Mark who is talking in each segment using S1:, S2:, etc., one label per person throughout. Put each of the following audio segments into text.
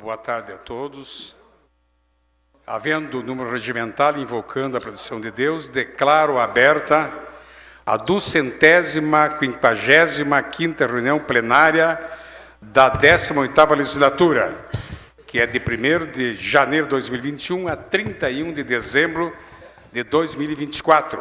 S1: Boa tarde a todos. Havendo o número regimental invocando a proteção de Deus, declaro aberta a 255ª reunião plenária da 18ª legislatura, que é de 1º de janeiro de 2021 a 31 de dezembro de 2024.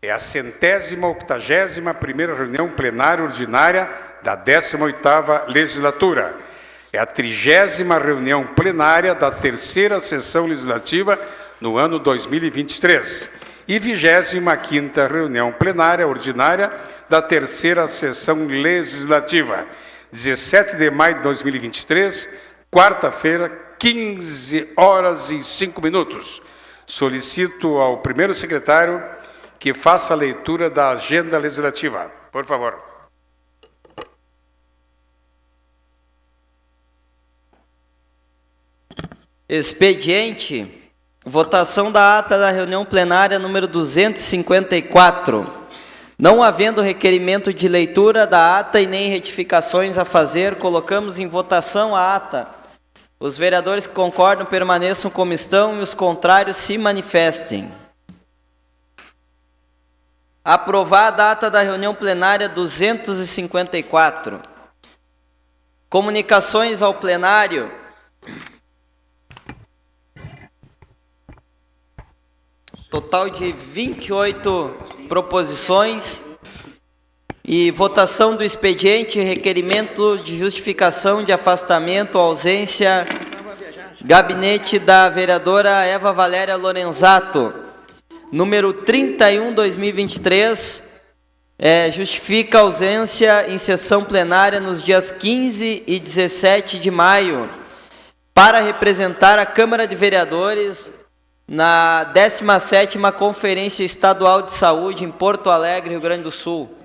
S1: É a 181ª reunião plenária ordinária da 18ª legislatura. É a 30ª reunião plenária da 3ª sessão legislativa no ano 2023 e 25ª reunião plenária ordinária da 3ª sessão legislativa, 17 de maio de 2023, quarta-feira, 15h05. Solicito ao primeiro secretário que faça a leitura da agenda legislativa. Por favor.
S2: Expediente, votação da ata da reunião plenária número 254. Não havendo requerimento de leitura da ata e nem retificações a fazer, colocamos em votação a ata. Os vereadores que concordam permaneçam como estão e os contrários se manifestem. Aprovada a ata da reunião plenária 254. Comunicações ao plenário. Total de 28 proposições e votação do expediente, requerimento de justificação de afastamento, ausência, gabinete da vereadora Eva Valéria Lorenzato, número 31/2023, justifica ausência em sessão plenária nos dias 15 e 17 de maio, para representar a Câmara de Vereadores na 17ª Conferência Estadual de Saúde em Porto Alegre, Rio Grande do Sul.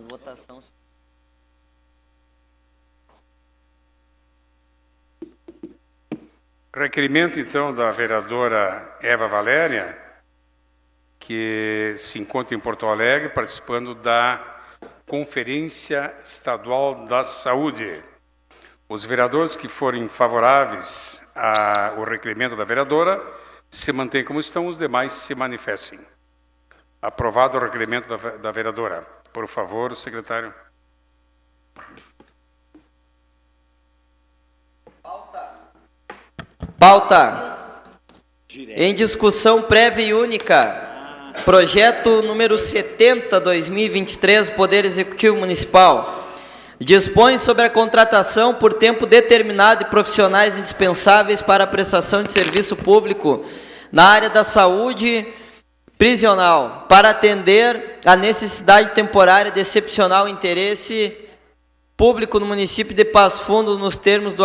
S2: Votação.
S1: Requerimento, então, da vereadora Eva Valéria, que se encontra em Porto Alegre, participando da Conferência Estadual da Saúde. Os vereadores que forem favoráveis ao requerimento da vereadora se mantêm como estão, os demais se manifestem. Aprovado o requerimento da vereadora. Por favor, secretário.
S2: Pauta. Em discussão prévia e única. Projeto número 70/2023, Poder Executivo Municipal. Dispõe sobre a contratação por tempo determinado de profissionais indispensáveis para a prestação de serviço público na área da saúde prisional, para atender à necessidade temporária de excepcional interesse público no município de Passo Fundo, nos termos do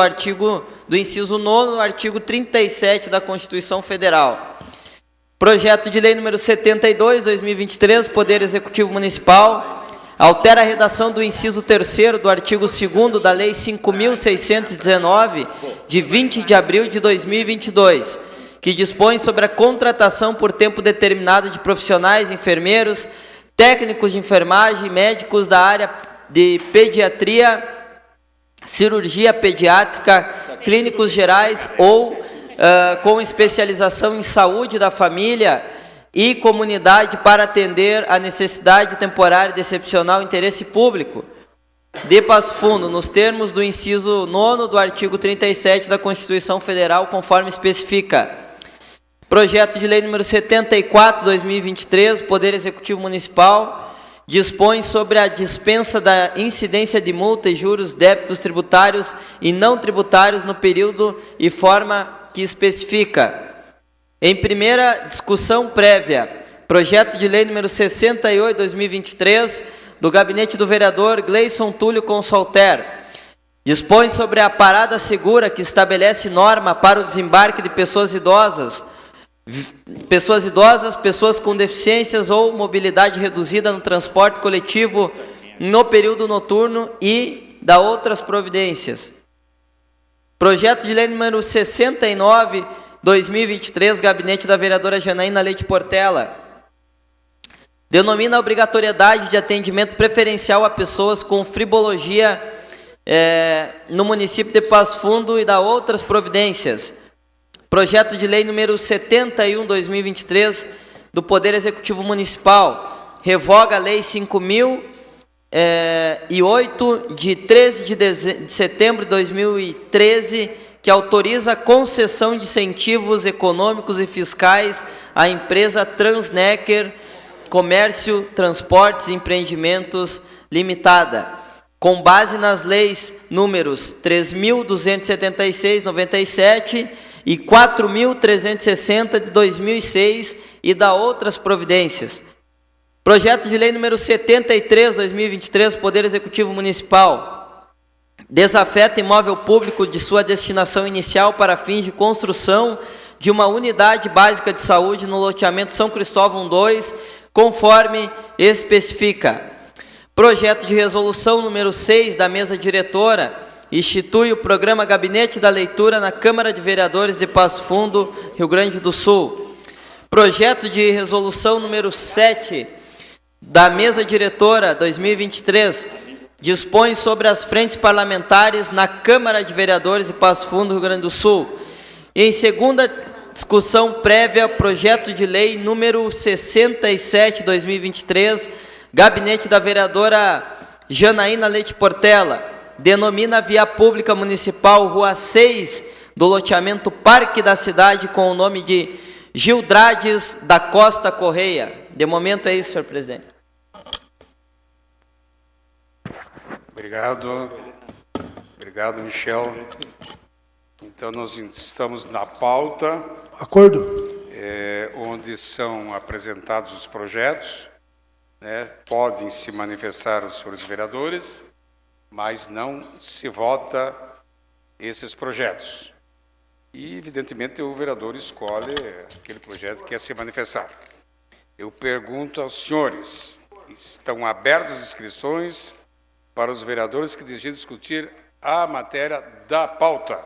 S2: inciso 9º, do artigo 37 da Constituição Federal. Projeto de lei número 72/2023, Poder Executivo Municipal, altera a redação do inciso 3º do artigo 2º da Lei 5.619, de 20 de abril de 2022, que dispõe sobre a contratação por tempo determinado de profissionais, enfermeiros, técnicos de enfermagem, médicos da área de pediatria, cirurgia pediátrica, clínicos gerais ou com especialização em saúde da família e comunidade para atender a necessidade temporária de excepcional interesse público de Passo Fundo, nos termos do inciso 9º do artigo 37 da Constituição Federal, conforme especifica. Projeto de lei número 74/2023, Poder Executivo Municipal, dispõe sobre a dispensa da incidência de multa e juros, débitos tributários e não tributários no período e forma que especifica. Em primeira discussão prévia, projeto de lei número 68/2023, do gabinete do vereador Gleison Túlio Consalter, dispõe sobre a parada segura que estabelece norma para o desembarque de pessoas idosas, pessoas com deficiências ou mobilidade reduzida no transporte coletivo no período noturno e da outras providências. Projeto de lei número 69/2023, gabinete da vereadora Janaína Leite Portela, denomina a obrigatoriedade de atendimento preferencial a pessoas com fibromia no município de Passo Fundo e da outras providências. Projeto de lei número 71/2023 do Poder Executivo Municipal revoga a lei 5.008 de 13 de setembro de 2013, que autoriza a concessão de incentivos econômicos e fiscais à empresa Transnecker Comércio, Transportes e Empreendimentos Limitada, com base nas leis números 3.276/97 e 4.360 de 2006 e da outras providências. Projeto de lei número 73/2023, Poder Executivo Municipal, desafeta imóvel público de sua destinação inicial para fins de construção de uma unidade básica de saúde no loteamento São Cristóvão 2, conforme especifica. Projeto de resolução número 6 da mesa diretora institui o programa Gabinete da Leitura na Câmara de Vereadores de Passo Fundo, Rio Grande do Sul. Projeto de resolução número 7 da mesa diretora 2023 dispõe sobre as frentes parlamentares na Câmara de Vereadores de Passo Fundo, Rio Grande do Sul. E em segunda discussão prévia, projeto de lei número 67/2023, Gabinete da Vereadora Janaína Leite Portela, denomina a via pública municipal Rua 6 do loteamento Parque da Cidade com o nome de Gildrades da Costa Correia. De momento é isso, senhor presidente.
S1: Obrigado. Obrigado, Michel. Então, nós estamos na pauta.
S3: Acordo.
S1: Onde são apresentados os projetos, né? Podem se manifestar os senhores vereadores, mas não se vota esses projetos. E, evidentemente, o vereador escolhe aquele projeto que quer se manifestar. Eu pergunto aos senhores, estão abertas as inscrições para os vereadores que desejam discutir a matéria da pauta?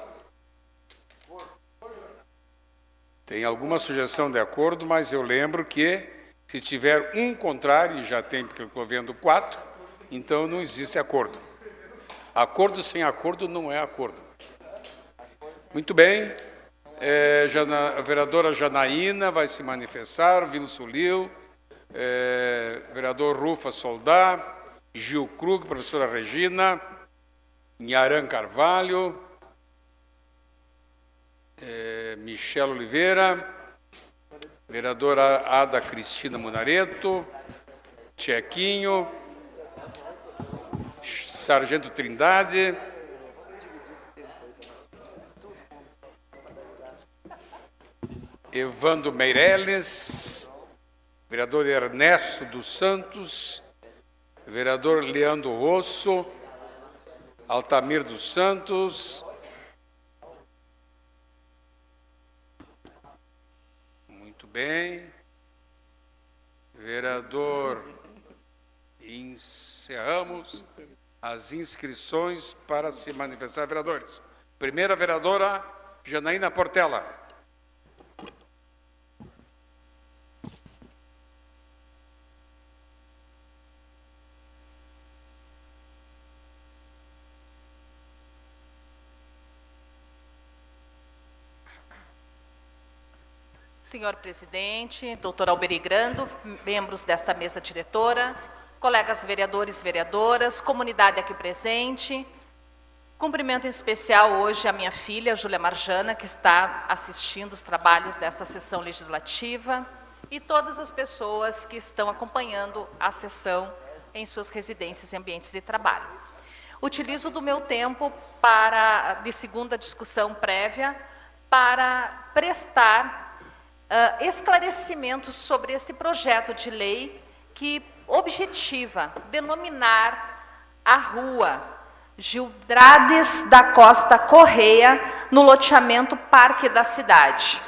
S1: Tem alguma sugestão de acordo, mas eu lembro que, se tiver um contrário, e já tem, porque eu estou vendo 4, então não existe acordo. Acordo sem acordo não é acordo. Muito bem. A vereadora Janaína vai se manifestar, Vilo Sulil, vereador Rufa Soldá, Gil Krug, professora Regina, Nharan Carvalho, Michel Oliveira, vereadora Ada Cristina Munareto, Tchequinho, Sargento Trindade, Evandro Meireles, vereador Ernesto dos Santos, vereador Leandro Rosso, Altamir dos Santos, muito bem, vereador, encerramos as inscrições para se manifestar, vereadores. Primeira vereadora, Janaína Portela.
S4: Senhor presidente, doutor Alberi Grando, membros desta mesa diretora, colegas vereadores e vereadoras, comunidade aqui presente, cumprimento em especial hoje a minha filha, Júlia Marjana, que está assistindo os trabalhos desta sessão legislativa, e todas as pessoas que estão acompanhando a sessão em suas residências e ambientes de trabalho. Utilizo do meu tempo de segunda discussão prévia para prestar esclarecimentos sobre esse projeto de lei que objetiva denominar a rua Gildrades da Costa Correia no loteamento Parque da Cidade.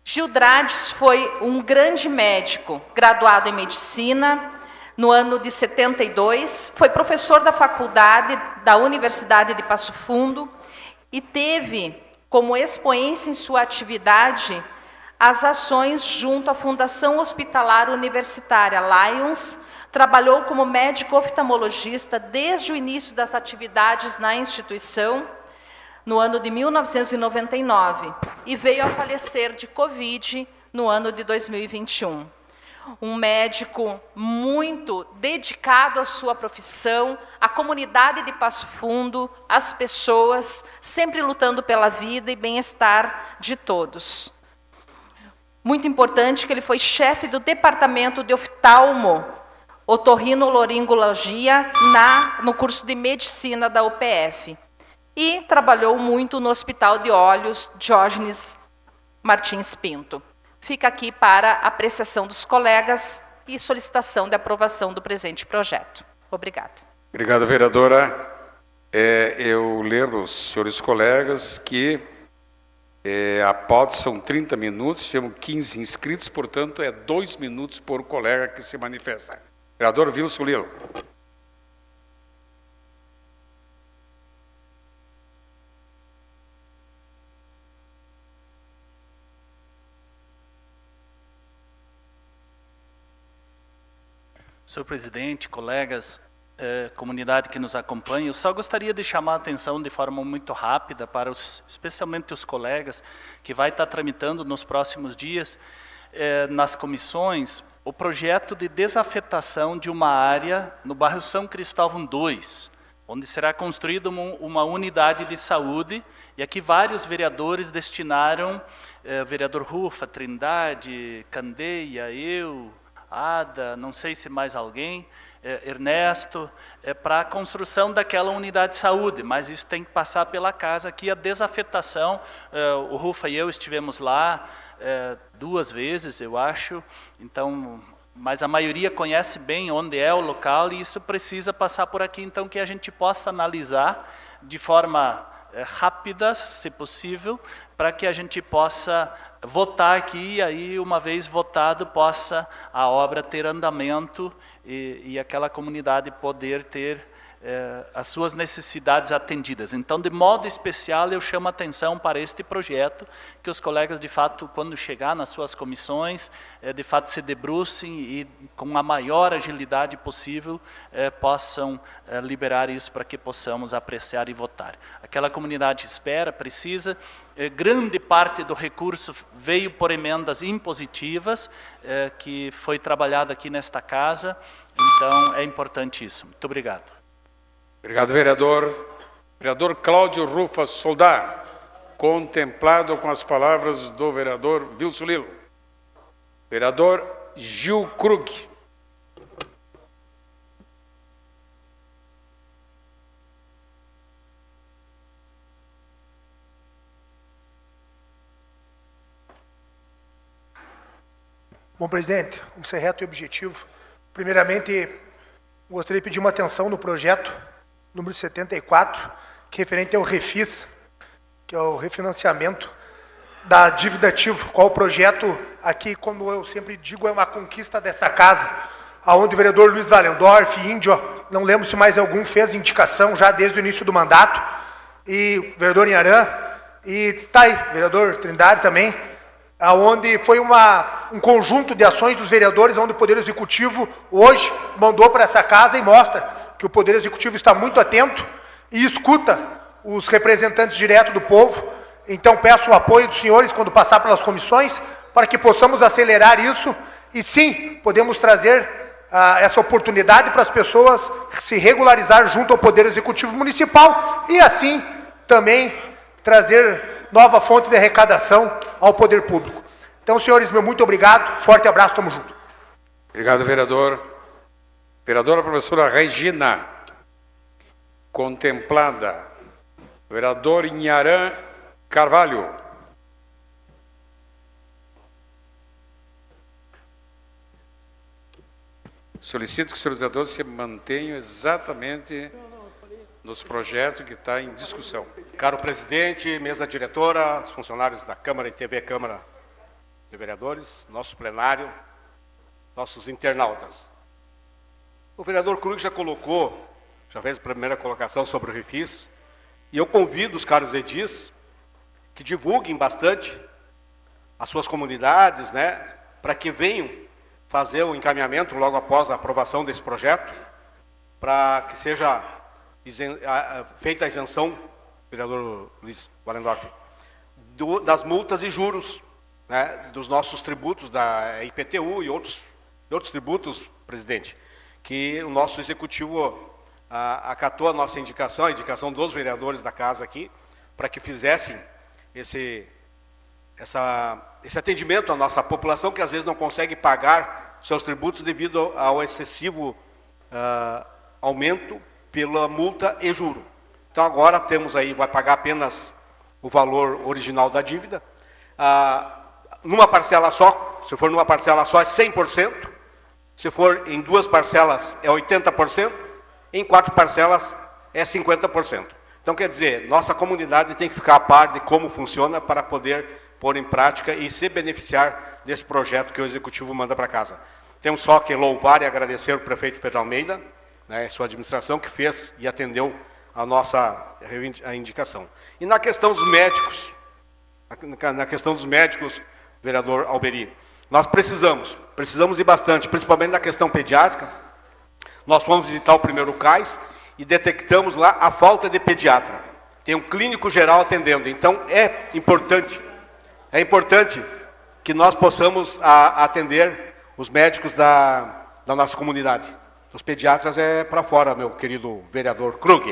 S4: Gildrades foi um grande médico, graduado em medicina no ano de 72, foi professor da faculdade da Universidade de Passo Fundo e teve como expoência em sua atividade as ações junto à Fundação Hospitalar Universitária Lions, Trabalhou como médico oftalmologista desde o início das atividades na instituição, no ano de 1999, e veio a falecer de Covid no ano de 2021. Um médico muito dedicado à sua profissão, à comunidade de Passo Fundo, às pessoas, sempre lutando pela vida e bem-estar de todos. Muito importante que ele foi chefe do departamento de oftalmo, otorrinolaringologia, no curso de medicina da UPF. E trabalhou muito no Hospital de Olhos Diógenes Martins Pinto. Fica aqui para apreciação dos colegas e solicitação de aprovação do presente projeto. Obrigada.
S1: Obrigado, vereadora. Eu lembro aos senhores colegas que a pauta são 30 minutos, temos 15 inscritos, portanto, 2 minutos por colega que se manifesta. Vereador Wilson Lilo.
S3: Senhor presidente, colegas, comunidade que nos acompanha, eu só gostaria de chamar a atenção de forma muito rápida para especialmente os colegas que vai estar tramitando nos próximos dias nas comissões o projeto de desafetação de uma área no bairro São Cristóvão 2, onde será construída uma unidade de saúde, e aqui vários vereadores destinaram, vereador Rufa, Trindade, Candeia, eu, Ada, não sei se mais alguém, Ernesto, para a construção daquela unidade de saúde, mas isso tem que passar pela casa aqui, a desafetação, o Rufa e eu estivemos lá 2 vezes, eu acho, então, mas a maioria conhece bem onde é o local e isso precisa passar por aqui, então que a gente possa analisar de forma rápida, se possível, para que a gente possa votar aqui e aí, uma vez votado, possa a obra ter andamento e aquela comunidade poder ter as suas necessidades atendidas. Então, de modo especial, eu chamo a atenção para este projeto, que os colegas, de fato, quando chegar nas suas comissões, de fato se debrucem e, com a maior agilidade possível, possam liberar isso para que possamos apreciar e votar. Aquela comunidade espera, precisa. Grande parte do recurso veio por emendas impositivas, que foi trabalhado aqui nesta casa, então é importantíssimo. Muito obrigado.
S1: Obrigado, vereador. Vereador Cláudio Rufa Soldar, contemplado com as palavras do vereador Wilson Lilo. Vereador Gil Krug.
S5: Bom, presidente, vamos ser reto e objetivo. Primeiramente, gostaria de pedir uma atenção no projeto número 74, que é referente ao refis, que é o refinanciamento da dívida ativa, qual o projeto aqui, como eu sempre digo, é uma conquista dessa casa, aonde o vereador Luiz Valendorf, Índio, não lembro se mais algum fez indicação já desde o início do mandato, e o vereador Inharã, e tá aí, vereador Trindade também, aonde foi um conjunto de ações dos vereadores, onde o Poder Executivo hoje mandou para essa casa e mostra que o Poder Executivo está muito atento e escuta os representantes diretos do povo. Então, peço o apoio dos senhores quando passar pelas comissões, para que possamos acelerar isso e, sim, podemos trazer essa oportunidade para as pessoas se regularizar junto ao Poder Executivo Municipal e, assim, também trazer nova fonte de arrecadação ao Poder Público. Então, senhores, meu muito obrigado, forte abraço, tamo junto.
S1: Obrigado, vereador. Vereadora professora Regina, contemplada. Vereador Inharã Carvalho. Solicito que os senhores vereadores se mantenham exatamente nos projetos que está em discussão.
S6: Caro presidente, mesa diretora, os funcionários da Câmara e TV Câmara de Vereadores, nosso plenário, nossos internautas. O vereador Krug já fez a primeira colocação sobre o refis, e eu convido os caros edis que divulguem bastante as suas comunidades, né, para que venham fazer o encaminhamento logo após a aprovação desse projeto, para que seja feita a isenção, vereador Luiz Wallendorf, das multas e juros, né, dos nossos tributos, da IPTU e outros tributos, presidente, que o nosso executivo acatou a nossa indicação, a indicação dos vereadores da casa aqui, para que fizessem esse atendimento à nossa população, que às vezes não consegue pagar seus tributos devido ao excessivo aumento pela multa e juro. Então agora temos aí, vai pagar apenas o valor original da dívida. Numa parcela só, se for numa parcela só é 100%, se for em 2 parcelas é 80%, em 4 parcelas é 50%. Então quer dizer, nossa comunidade tem que ficar a par de como funciona para poder pôr em prática e se beneficiar desse projeto que o Executivo manda para casa. Temos só que louvar e agradecer o prefeito Pedro Almeida, né, sua administração, que fez e atendeu a nossa indicação. E na questão dos médicos, vereador Alberi, nós precisamos ir bastante, principalmente na questão pediátrica. Nós fomos visitar o primeiro CAIS e detectamos lá a falta de pediatra. Tem um clínico geral atendendo, então é importante que nós possamos atender os médicos da nossa comunidade. Os pediatras é para fora, meu querido vereador Krug.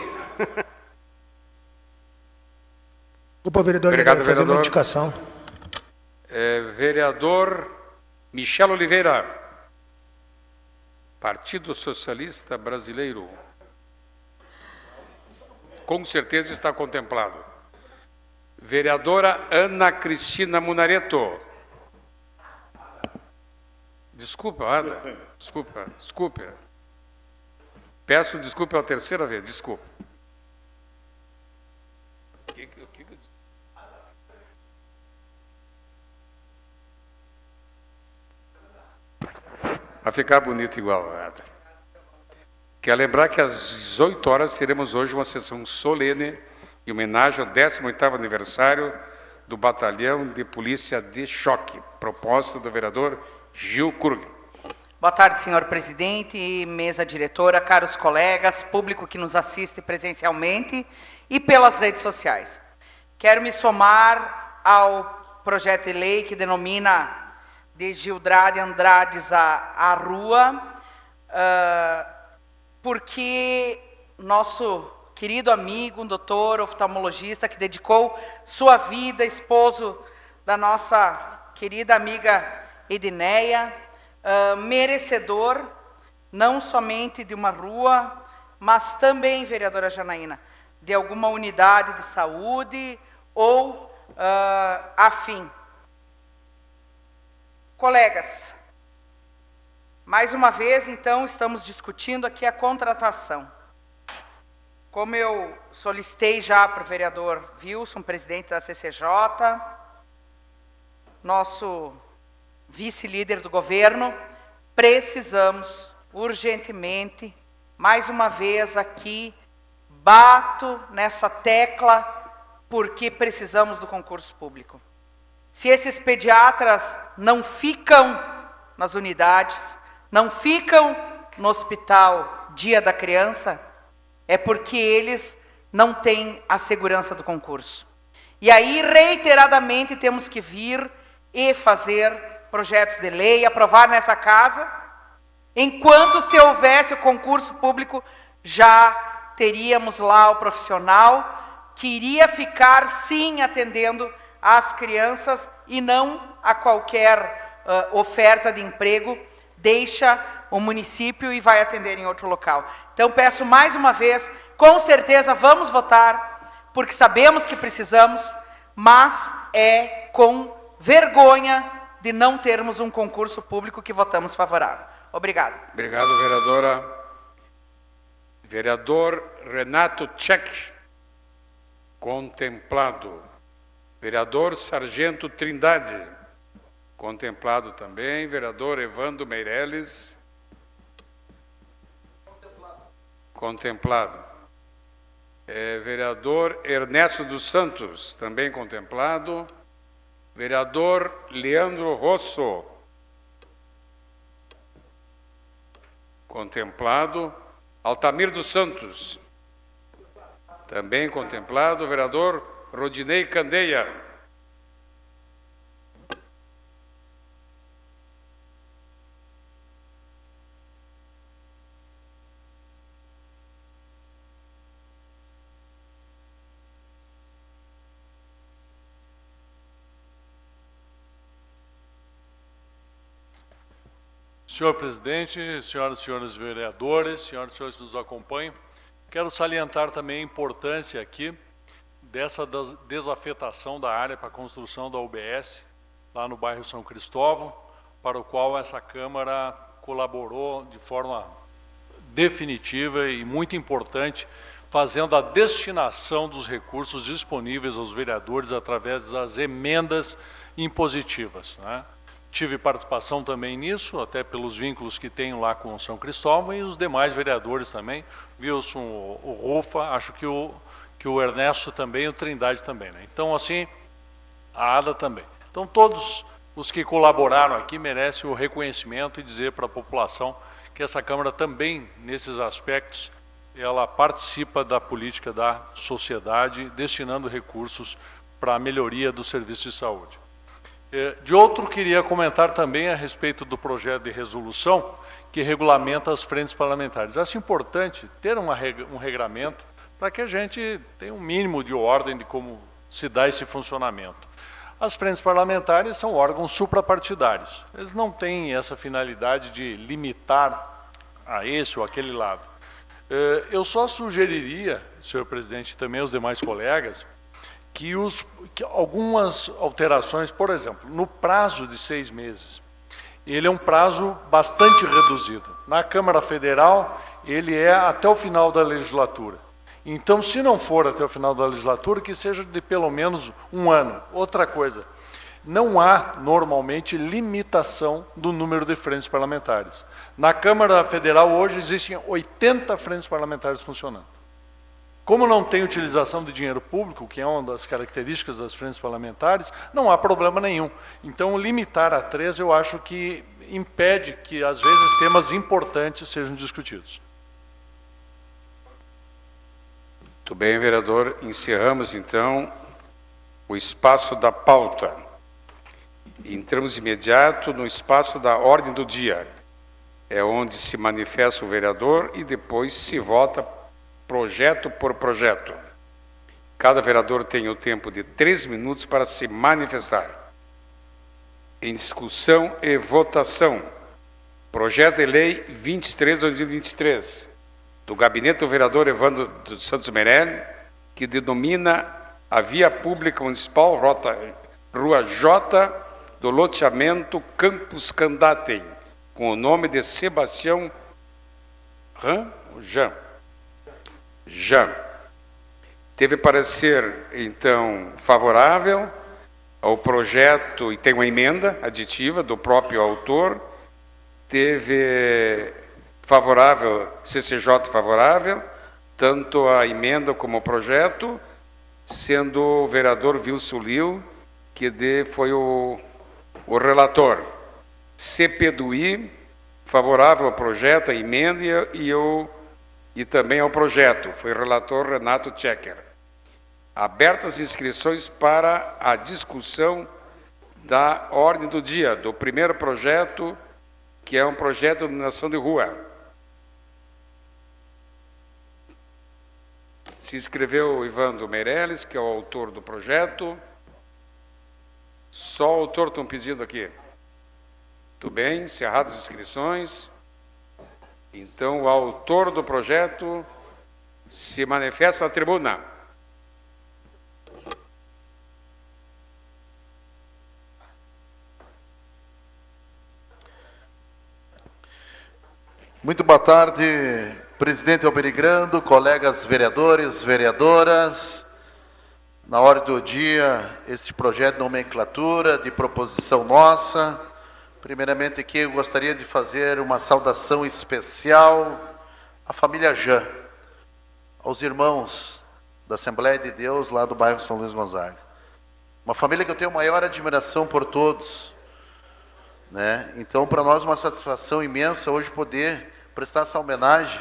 S5: Opa, vereador,
S1: obrigado, vereador.
S5: Uma indicação.
S1: Vereador Michel Oliveira, Partido Socialista Brasileiro. Com certeza está contemplado. Vereadora Ana Cristina Munareto. Desculpa, Ada. Desculpa. Peço desculpa pela terceira vez, desculpa. Vai ficar bonito igual, Ada. Quero lembrar que às 18 horas teremos hoje uma sessão solene em homenagem ao 18º aniversário do Batalhão de Polícia de Choque, proposta do vereador Gil Krug.
S7: Boa tarde, senhor presidente, mesa diretora, caros colegas, público que nos assiste presencialmente e pelas redes sociais. Quero me somar ao projeto de lei que denomina de Gildrade Andrades a rua, porque nosso querido amigo, um doutor oftalmologista que dedicou sua vida, esposo da nossa querida amiga Edneia, merecedor não somente de uma rua, mas também, vereadora Janaína, de alguma unidade de saúde ou afim. Colegas, mais uma vez, então, estamos discutindo aqui a contratação. Como eu solicitei já para o vereador Wilson, presidente da CCJ, nosso vice-líder do governo, precisamos urgentemente, mais uma vez aqui, bato nessa tecla, porque precisamos do concurso público. Se esses pediatras não ficam nas unidades, não ficam no hospital Dia da Criança, é porque eles não têm a segurança do concurso. E aí, reiteradamente, temos que vir e fazer projetos de lei, aprovar nessa casa, enquanto se houvesse o concurso público, já teríamos lá o profissional que iria ficar, sim, atendendo às crianças e não a qualquer oferta de emprego, deixa o município e vai atender em outro local. Então, peço mais uma vez, com certeza vamos votar, porque sabemos que precisamos, mas é com vergonha de não termos um concurso público que votamos favorável. Obrigado.
S1: Obrigado, vereadora. Vereador Renato Tchek, contemplado. Vereador Sargento Trindade, contemplado também. Vereador Evandro Meireles, contemplado. Vereador Ernesto dos Santos, também contemplado. Vereador Leandro Rosso, Contemplado. Altamir dos Santos. Também contemplado. Vereador Rodinei Candeia.
S8: Senhor presidente, senhoras e senhores vereadores, senhoras e senhores que nos acompanham, quero salientar também a importância aqui dessa desafetação da área para a construção da UBS, lá no bairro São Cristóvão, para o qual essa Câmara colaborou de forma definitiva e muito importante, fazendo a destinação dos recursos disponíveis aos vereadores através das emendas impositivas, né? Tive participação também nisso, até pelos vínculos que tenho lá com o São Cristóvão e os demais vereadores também, Wilson, o Rufa, acho que o Ernesto também, o Trindade também, né? Então, assim, a Ada também. Então, todos os que colaboraram aqui merecem o reconhecimento e dizer para a população que essa Câmara também, nesses aspectos, ela participa da política da sociedade, destinando recursos para a melhoria do serviço de saúde. De outro, queria comentar também a respeito do projeto de resolução que regulamenta as frentes parlamentares. Acho importante ter um regramento para que a gente tenha um mínimo de ordem de como se dá esse funcionamento. As frentes parlamentares são órgãos suprapartidários. Eles não têm essa finalidade de limitar a esse ou aquele lado. Eu só sugeriria, senhor presidente, e também aos demais colegas, que algumas alterações, por exemplo, no prazo de 6 meses, ele é um prazo bastante reduzido. Na Câmara Federal, ele é até o final da legislatura. Então, se não for até o final da legislatura, que seja de pelo menos 1 ano. Outra coisa, não há, normalmente, limitação do número de frentes parlamentares. Na Câmara Federal, hoje, existem 80 frentes parlamentares funcionando. Como não tem utilização de dinheiro público, que é uma das características das frentes parlamentares, não há problema nenhum. Então, limitar a 3, eu acho que impede que, às vezes, temas importantes sejam discutidos.
S1: Muito bem, vereador. Encerramos, então, o espaço da pauta. Entramos imediato no espaço da ordem do dia. É onde se manifesta o vereador e depois se vota projeto por projeto. Cada vereador tem o tempo de 3 minutos para se manifestar. Em discussão e votação. Projeto de Lei 23/2023, do Gabinete do Vereador Evandro dos Santos Meirelles, que denomina a via pública municipal Rua J do loteamento Campos Candatem, com o nome de Sebastião Jean. Teve parecer, então, favorável ao projeto, e tem uma emenda aditiva do próprio autor, teve favorável, CCJ favorável, tanto a emenda como o projeto, sendo o vereador Wilson Lil, que foi o relator. CP do I, favorável ao projeto, a emenda e também ao projeto. Foi o relator Renato Checker. Abertas inscrições para a discussão da ordem do dia, do primeiro projeto, que é um projeto de iluminação de rua. Se inscreveu o Evandro Meirelles, que é o autor do projeto. Só o autor tem um pedido aqui. Muito bem, encerradas as inscrições. Então, o autor do projeto se manifesta na tribuna.
S9: Muito boa tarde, presidente Alberigrando, colegas vereadores, vereadoras. Na ordem do dia, este projeto de nomenclatura, de proposição nossa. Primeiramente aqui eu gostaria de fazer uma saudação especial à família Jean, aos irmãos da Assembleia de Deus lá do bairro São Luís Gonzaga. Uma família que eu tenho maior admiração por todos, né? Então, para nós, uma satisfação imensa hoje poder prestar essa homenagem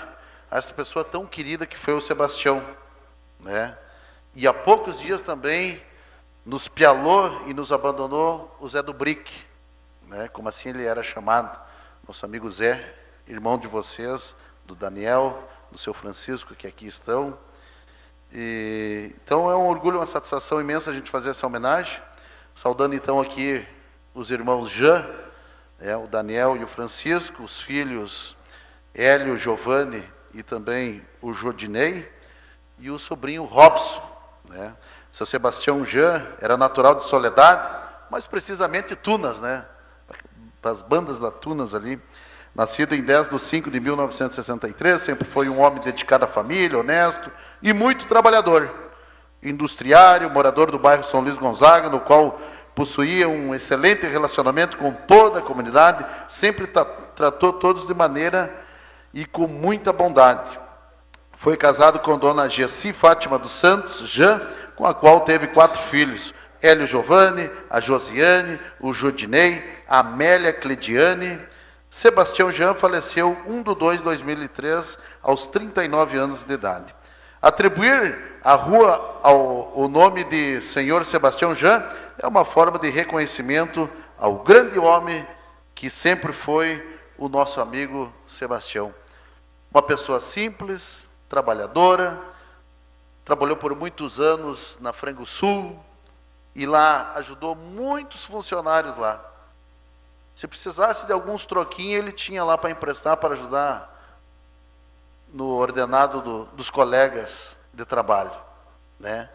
S9: a essa pessoa tão querida que foi o Sebastião, né? E há poucos dias também nos pialou e nos abandonou o Zé do Brick, né? Como assim ele era chamado, nosso amigo Zé, irmão de vocês, do Daniel, do seu Francisco, que aqui estão. Então é um orgulho, uma satisfação imensa a gente fazer essa homenagem, saudando então aqui os irmãos Jean, o Daniel e o Francisco, os filhos Hélio, Giovanni e também o Jodinei, e o sobrinho Robson, né? Seu Sebastião Jean era natural de Soledade, mas precisamente Tunas, né? Das bandas da Tunas ali. Nascido em 10/5/1963, sempre foi um homem dedicado à família, honesto e muito trabalhador. Industriário, morador do bairro São Luís Gonzaga, no qual possuía um excelente relacionamento com toda a comunidade, sempre tratou todos de maneira e com muita bondade. Foi casado com dona Gessi Fátima dos Santos, Jean, com a qual teve 4 filhos, Hélio Giovanni, a Josiane, o Jodinei, a Amélia Clediane. Sebastião Jean faleceu 1/2/2003, aos 39 anos de idade. Atribuir à rua o nome de Senhor Sebastião Jean é uma forma de reconhecimento ao grande homem que sempre foi o nosso amigo Sebastião. Uma pessoa simples, trabalhadora, trabalhou por muitos anos na Frango Sul e lá ajudou muitos funcionários lá. Se precisasse de alguns troquinhos, ele tinha lá para emprestar, para ajudar no ordenado dos colegas de trabalho, né?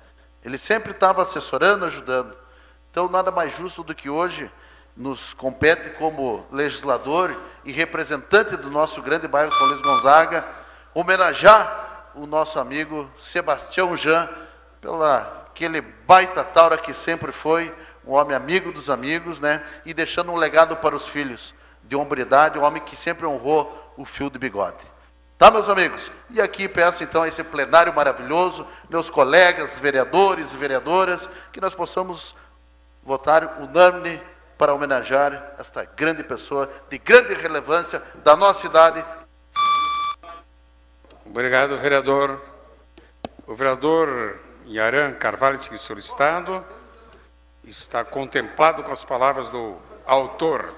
S9: Ele sempre estava assessorando, ajudando. Então, nada mais justo do que hoje nos compete como legislador e representante do nosso grande bairro São Luís Gonzaga, homenagear o nosso amigo Sebastião Jean, pela aquele baita taura que sempre foi, um homem amigo dos amigos, né? E deixando um legado para os filhos de hombridade, um homem que sempre honrou o fio de bigode. Tá, meus amigos? E aqui peço então a esse plenário maravilhoso, meus colegas, vereadores e vereadoras, que nós possamos votar unânime para homenagear esta grande pessoa, de grande relevância da nossa cidade.
S1: Obrigado, vereador. O vereador Yaran Carvalho, que solicitado, está contemplado com as palavras do autor.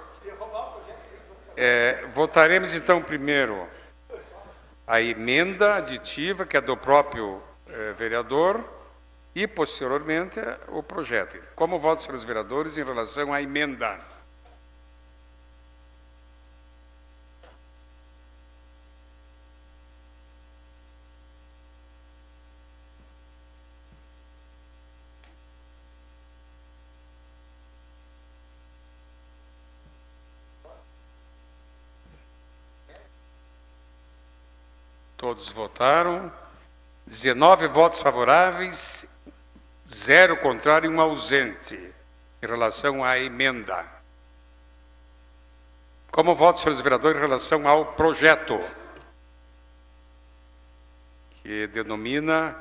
S1: Votaremos então primeiro a emenda aditiva, que é do próprio vereador, e posteriormente o projeto. Como votam, senhores vereadores, em relação à emenda? Todos votaram. 19 votos favoráveis, 0 contrário e 1 ausente em relação à emenda. Como votam, senhores vereadores, em relação ao projeto, que denomina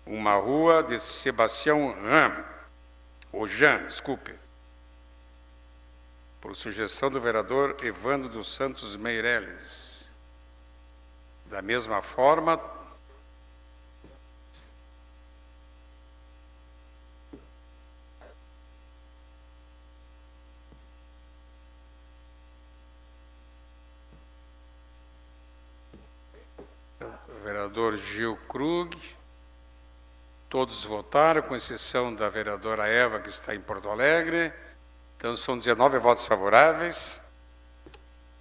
S1: uma rua de Sebastião Jean, por sugestão do vereador Evandro dos Santos Meireles. Da mesma forma, o vereador Gil Krug, todos votaram, com exceção da vereadora Eva, que está em Porto Alegre. Então, são 19 votos favoráveis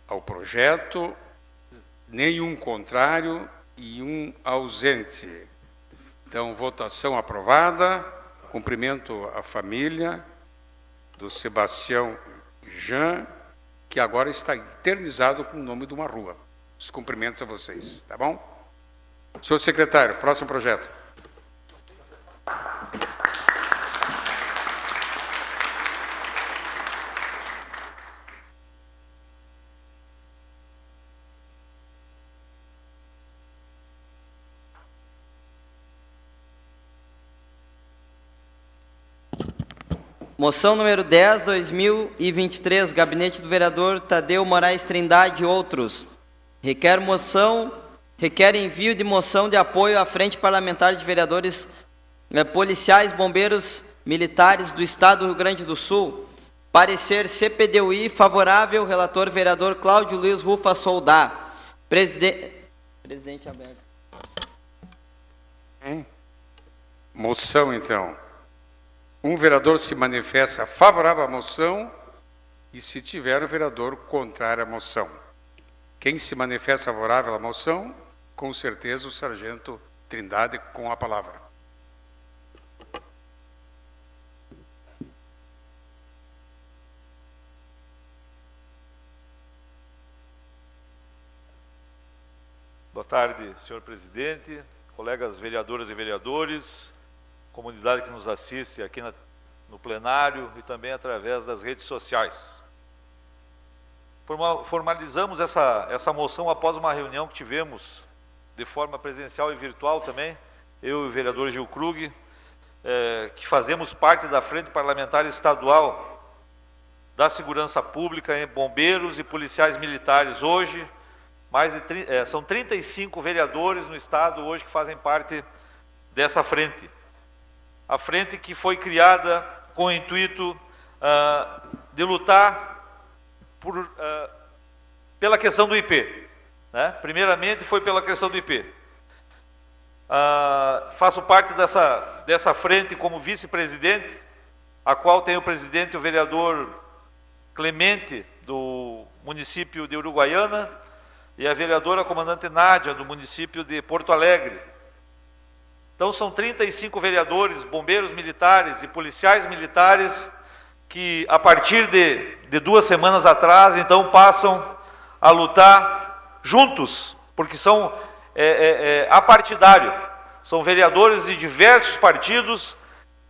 S1: ao projeto, nenhum contrário e 1 ausente. Então, votação aprovada. Cumprimento a família do Sebastião Jean, que agora está eternizado com o nome de uma rua. Os cumprimentos a vocês, tá bom? Senhor secretário, próximo projeto.
S2: Moção número 10, 2023, gabinete do vereador Tadeu Moraes Trindade e outros. requer envio de moção de apoio à Frente Parlamentar de Vereadores Policiais, Bombeiros, Militares do Estado do Rio Grande do Sul. Parecer CPDUI favorável, relator vereador Cláudio Luiz Rufa Soldá. Presidente aberto.
S1: Moção, então. Um vereador se manifesta favorável à moção e, se tiver, um vereador contrário à moção. Quem se manifesta favorável à moção, com certeza o sargento Trindade com a palavra.
S10: Boa tarde, senhor presidente, colegas vereadoras e vereadores, comunidade que nos assiste aqui no plenário e também através das redes sociais. Formalizamos essa moção após uma reunião que tivemos de forma presencial e virtual também, eu e o vereador Gil Krug, que fazemos parte da Frente Parlamentar Estadual da Segurança Pública, em bombeiros e policiais militares. Hoje, são 35 vereadores no estado hoje que fazem parte dessa frente. A frente que foi criada com o intuito de lutar pela questão do IP. Né? Primeiramente foi pela questão do IP. Faço parte dessa frente como vice-presidente, a qual tem o presidente, o vereador Clemente, do município de Uruguaiana, e a vereadora comandante Nádia, do município de Porto Alegre. Então são 35 vereadores, bombeiros militares e policiais militares que, a partir de 2 semanas atrás, então passam a lutar juntos, porque são apartidário. São vereadores de diversos partidos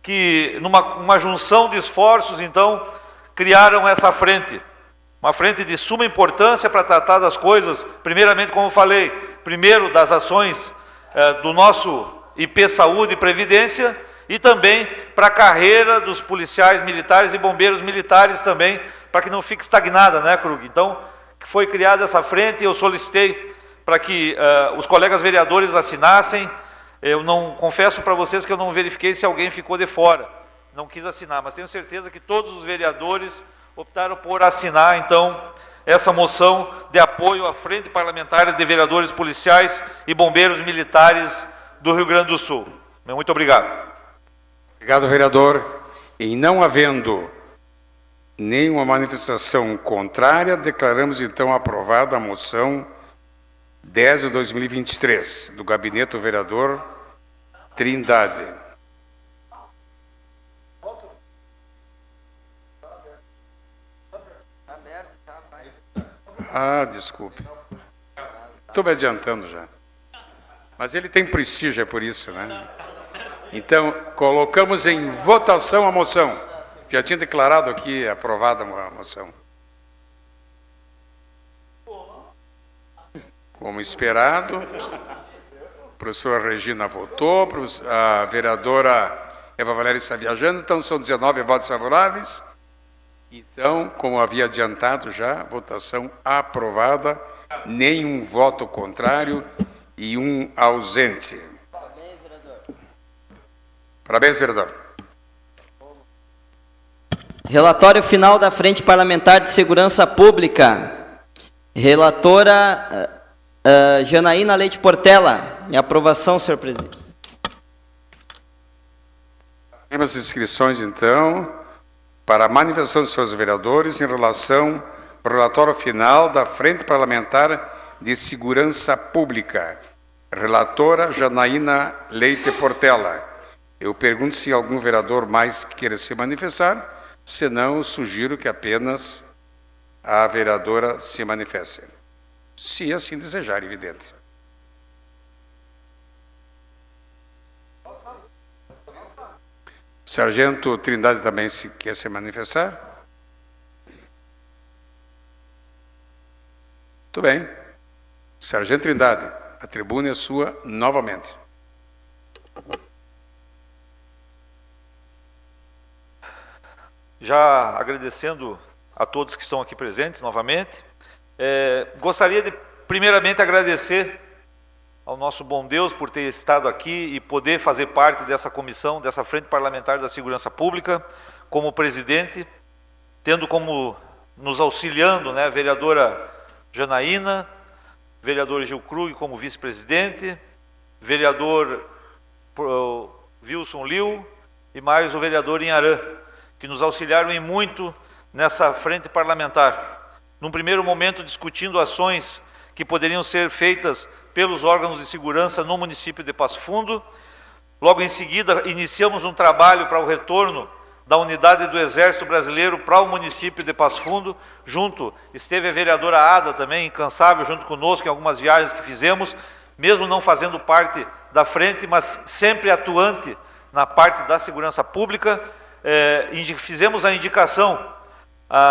S10: que, numa junção de esforços, então, criaram essa frente. Uma frente de suma importância para tratar das coisas, primeiramente, como eu falei, primeiro das ações do nosso IP Saúde e Previdência, e também para a carreira dos policiais militares e bombeiros militares também, para que não fique estagnada, né, Krug? Então, foi criada essa frente, eu solicitei para que os colegas vereadores assinassem. Eu não confesso para vocês que eu não verifiquei se alguém ficou de fora, não quis assinar, mas tenho certeza que todos os vereadores optaram por assinar, então, essa moção de apoio à Frente Parlamentar de Vereadores Policiais e Bombeiros Militares do Rio Grande do Sul. Muito obrigado.
S1: Obrigado, vereador. Em não havendo nenhuma manifestação contrária, declaramos, então, aprovada a moção 10 de 2023, do gabinete do vereador Trindade. Desculpe. Estou me adiantando já. Mas ele tem prestígio, é por isso, né? Então, colocamos em votação a moção. Já tinha declarado aqui aprovada a moção. Como esperado, a professora Regina votou, a vereadora Eva Valéria está viajando, então são 19 votos favoráveis. Então, como havia adiantado já, votação aprovada, nenhum voto contrário e um ausente.
S2: Parabéns, vereador.
S1: Parabéns, vereador.
S2: Relatório final da Frente Parlamentar de Segurança Pública. Relatora Janaína Leite Portela. Em aprovação, senhor presidente.
S1: Temos inscrições, então, para a manifestação dos seus vereadores em relação ao relatório final da Frente Parlamentar de Segurança Pública. Relatora Janaína Leite Portela. Eu pergunto se algum vereador mais queira se manifestar, senão eu sugiro que apenas a vereadora se manifeste. Se assim desejar, evidente. Sargento Trindade também se quer se manifestar? Muito bem. Sargento Trindade, a tribuna é sua novamente.
S10: Já agradecendo a todos que estão aqui presentes novamente, gostaria de primeiramente agradecer ao nosso bom Deus por ter estado aqui e poder fazer parte dessa comissão, dessa Frente Parlamentar da Segurança Pública, como presidente, tendo como nos auxiliando, né, a vereadora Janaína, vereador Gil Krug como vice-presidente, vereador Wilson Liu e mais o vereador Inharã, que nos auxiliaram em muito nessa frente parlamentar. Num primeiro momento, discutindo ações que poderiam ser feitas pelos órgãos de segurança no município de Passo Fundo. Logo em seguida, iniciamos um trabalho para o retorno da unidade do Exército Brasileiro para o município de Passo Fundo. Junto, esteve a vereadora Ada também, incansável, junto conosco em algumas viagens que fizemos, mesmo não fazendo parte da frente, mas sempre atuante na parte da segurança pública. Fizemos a indicação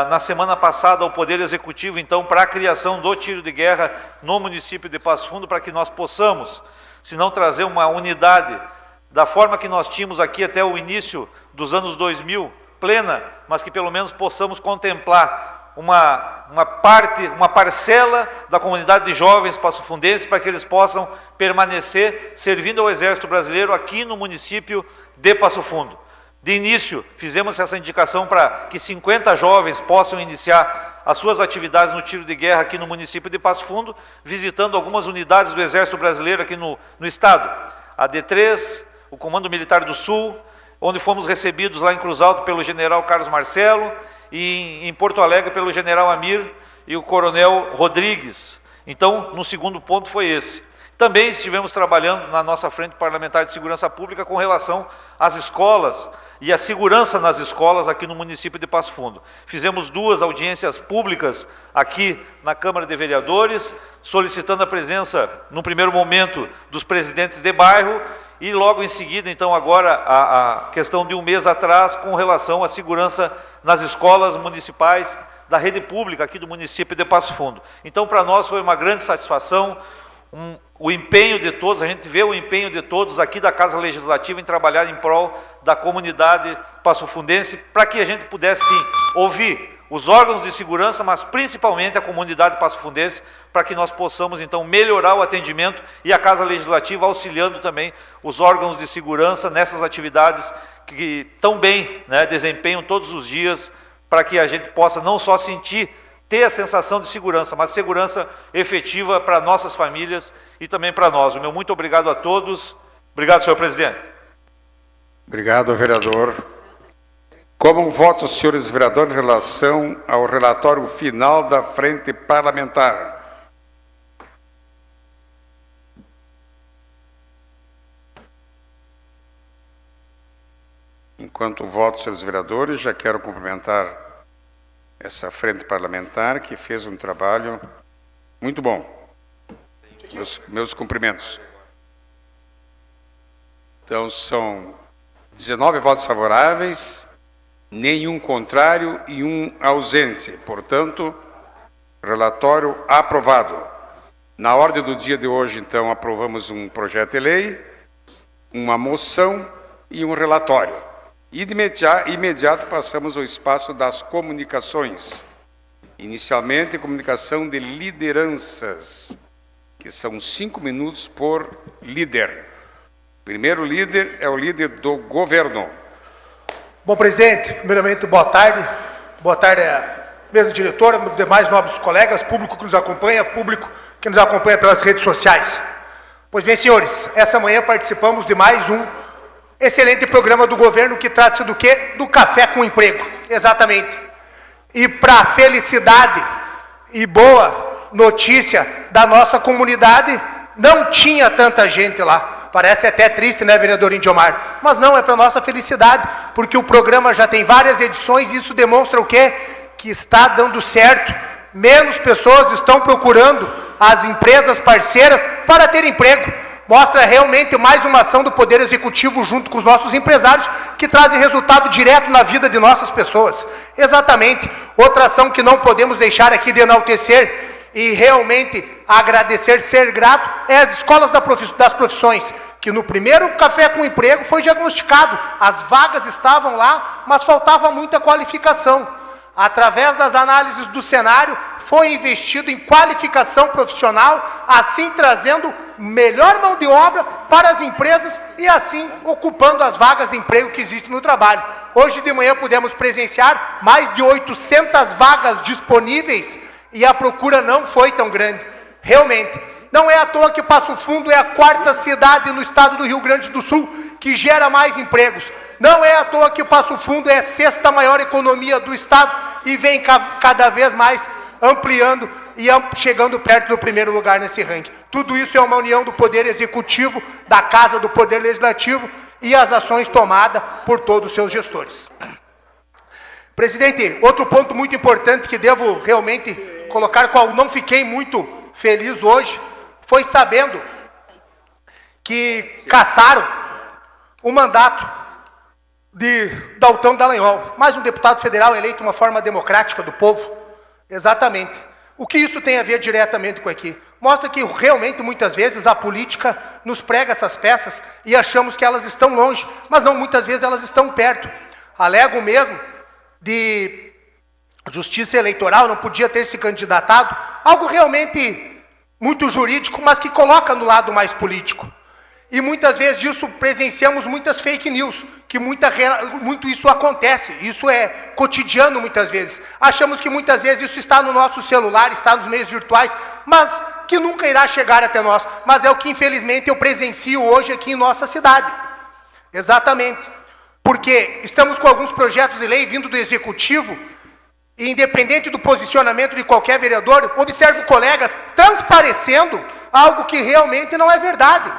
S10: na semana passada ao Poder Executivo, então, para a criação do tiro de guerra no município de Passo Fundo, para que nós possamos, se não trazer uma unidade da forma que nós tínhamos aqui até o início dos anos 2000, plena, mas que pelo menos possamos contemplar uma parcela da comunidade de jovens passofundenses, para que eles possam permanecer servindo ao Exército Brasileiro aqui no município de Passo Fundo. De início, fizemos essa indicação para que 50 jovens possam iniciar as suas atividades no tiro de guerra aqui no município de Passo Fundo, visitando algumas unidades do Exército Brasileiro aqui no estado. A D3, o Comando Militar do Sul, onde fomos recebidos lá em Cruz Alta pelo general Carlos Marcelo e em Porto Alegre pelo general Amir e o coronel Rodrigues. Então, no segundo ponto foi esse. Também estivemos trabalhando na nossa Frente Parlamentar de Segurança Pública com relação às escolas e a segurança nas escolas aqui no município de Passo Fundo. Fizemos 2 audiências públicas aqui na Câmara de Vereadores, solicitando a presença, no primeiro momento, dos presidentes de bairro e logo em seguida, então, agora, a questão de um mês atrás, com relação à segurança nas escolas municipais da rede pública aqui do município de Passo Fundo. Então, para nós foi uma grande satisfação, o empenho de todos, a gente vê o empenho de todos aqui da Casa Legislativa em trabalhar em prol da comunidade passofundense, para que a gente pudesse, sim, ouvir os órgãos de segurança, mas principalmente a comunidade passofundense, para que nós possamos, então, melhorar o atendimento e a Casa Legislativa auxiliando também os órgãos de segurança nessas atividades que tão bem, né, desempenham todos os dias, para que a gente possa não só ter a sensação de segurança, mas segurança efetiva para nossas famílias e também para nós. O meu muito obrigado a todos. Obrigado, senhor presidente.
S1: Obrigado, vereador. Como votam os senhores vereadores em relação ao relatório final da Frente Parlamentar? Enquanto voto, senhores vereadores, já quero cumprimentar essa frente parlamentar que fez um trabalho muito bom. Meus cumprimentos. Então, são 19 votos favoráveis, nenhum contrário e um ausente. Portanto, relatório aprovado. Na ordem do dia de hoje, então, aprovamos um projeto de lei, uma moção e um relatório. E de imediato passamos ao espaço das comunicações. Inicialmente, comunicação de lideranças, que são 5 minutos por líder. Primeiro líder é o líder do governo.
S5: Bom, presidente, primeiramente, boa tarde. Boa tarde à mesa diretora, demais nobres colegas, público que nos acompanha, público que nos acompanha pelas redes sociais. Pois bem, senhores, essa manhã participamos de mais um excelente programa do governo que trata-se do quê? Do café com emprego, exatamente. E para felicidade e boa notícia da nossa comunidade, não tinha tanta gente lá. Parece até triste, né, vereador Indiomar? Mas não, é para nossa felicidade, porque o programa já tem várias edições e isso demonstra o quê? Que está dando certo. Menos pessoas estão procurando as empresas parceiras para ter emprego. Mostra realmente mais uma ação do Poder Executivo junto com os nossos empresários que trazem resultado direto na vida de nossas pessoas. Exatamente. Outra ação que não podemos deixar aqui de enaltecer e realmente agradecer, ser grato, é as escolas das profissões, que no primeiro café com emprego foi diagnosticado. As vagas estavam lá, mas faltava muita qualificação. através das análises do cenário, foi investido em qualificação profissional, assim trazendo melhor mão de obra para as empresas e assim ocupando as vagas de emprego que existem no trabalho. Hoje de manhã pudemos presenciar mais de 800 vagas disponíveis e a procura não foi tão grande. Realmente, não é à toa que Passo Fundo é a 4ª cidade no estado do Rio Grande do Sul que gera mais empregos. Não é à toa que Passo Fundo é a 6ª maior economia do estado e vem cada vez mais ampliando e chegando perto do primeiro lugar nesse ranking. Tudo isso é uma união do Poder Executivo, da Casa do Poder Legislativo e as ações tomadas por todos os seus gestores. Presidente, outro ponto muito importante que devo realmente colocar, qual não fiquei muito feliz hoje, foi sabendo que cassaram o mandato de Daltão Dallagnol, mais um deputado federal eleito de uma forma democrática do povo. Exatamente. O que isso tem a ver diretamente com aqui? Mostra que realmente muitas vezes a política nos prega essas peças e achamos que elas estão longe, mas não, muitas vezes elas estão perto. Alego mesmo de justiça eleitoral, não podia ter se candidatado, algo realmente muito jurídico, mas que coloca no lado mais político. E muitas vezes disso presenciamos muitas fake news, que muito isso acontece, isso é cotidiano muitas vezes. Achamos que muitas vezes isso está no nosso celular, está nos meios virtuais, mas que nunca irá chegar até nós. Mas é o que infelizmente eu presencio hoje aqui em nossa cidade. Exatamente. Porque estamos com alguns projetos de lei vindo do Executivo, e independente do posicionamento de qualquer vereador, observo colegas transparecendo algo que realmente não é verdade.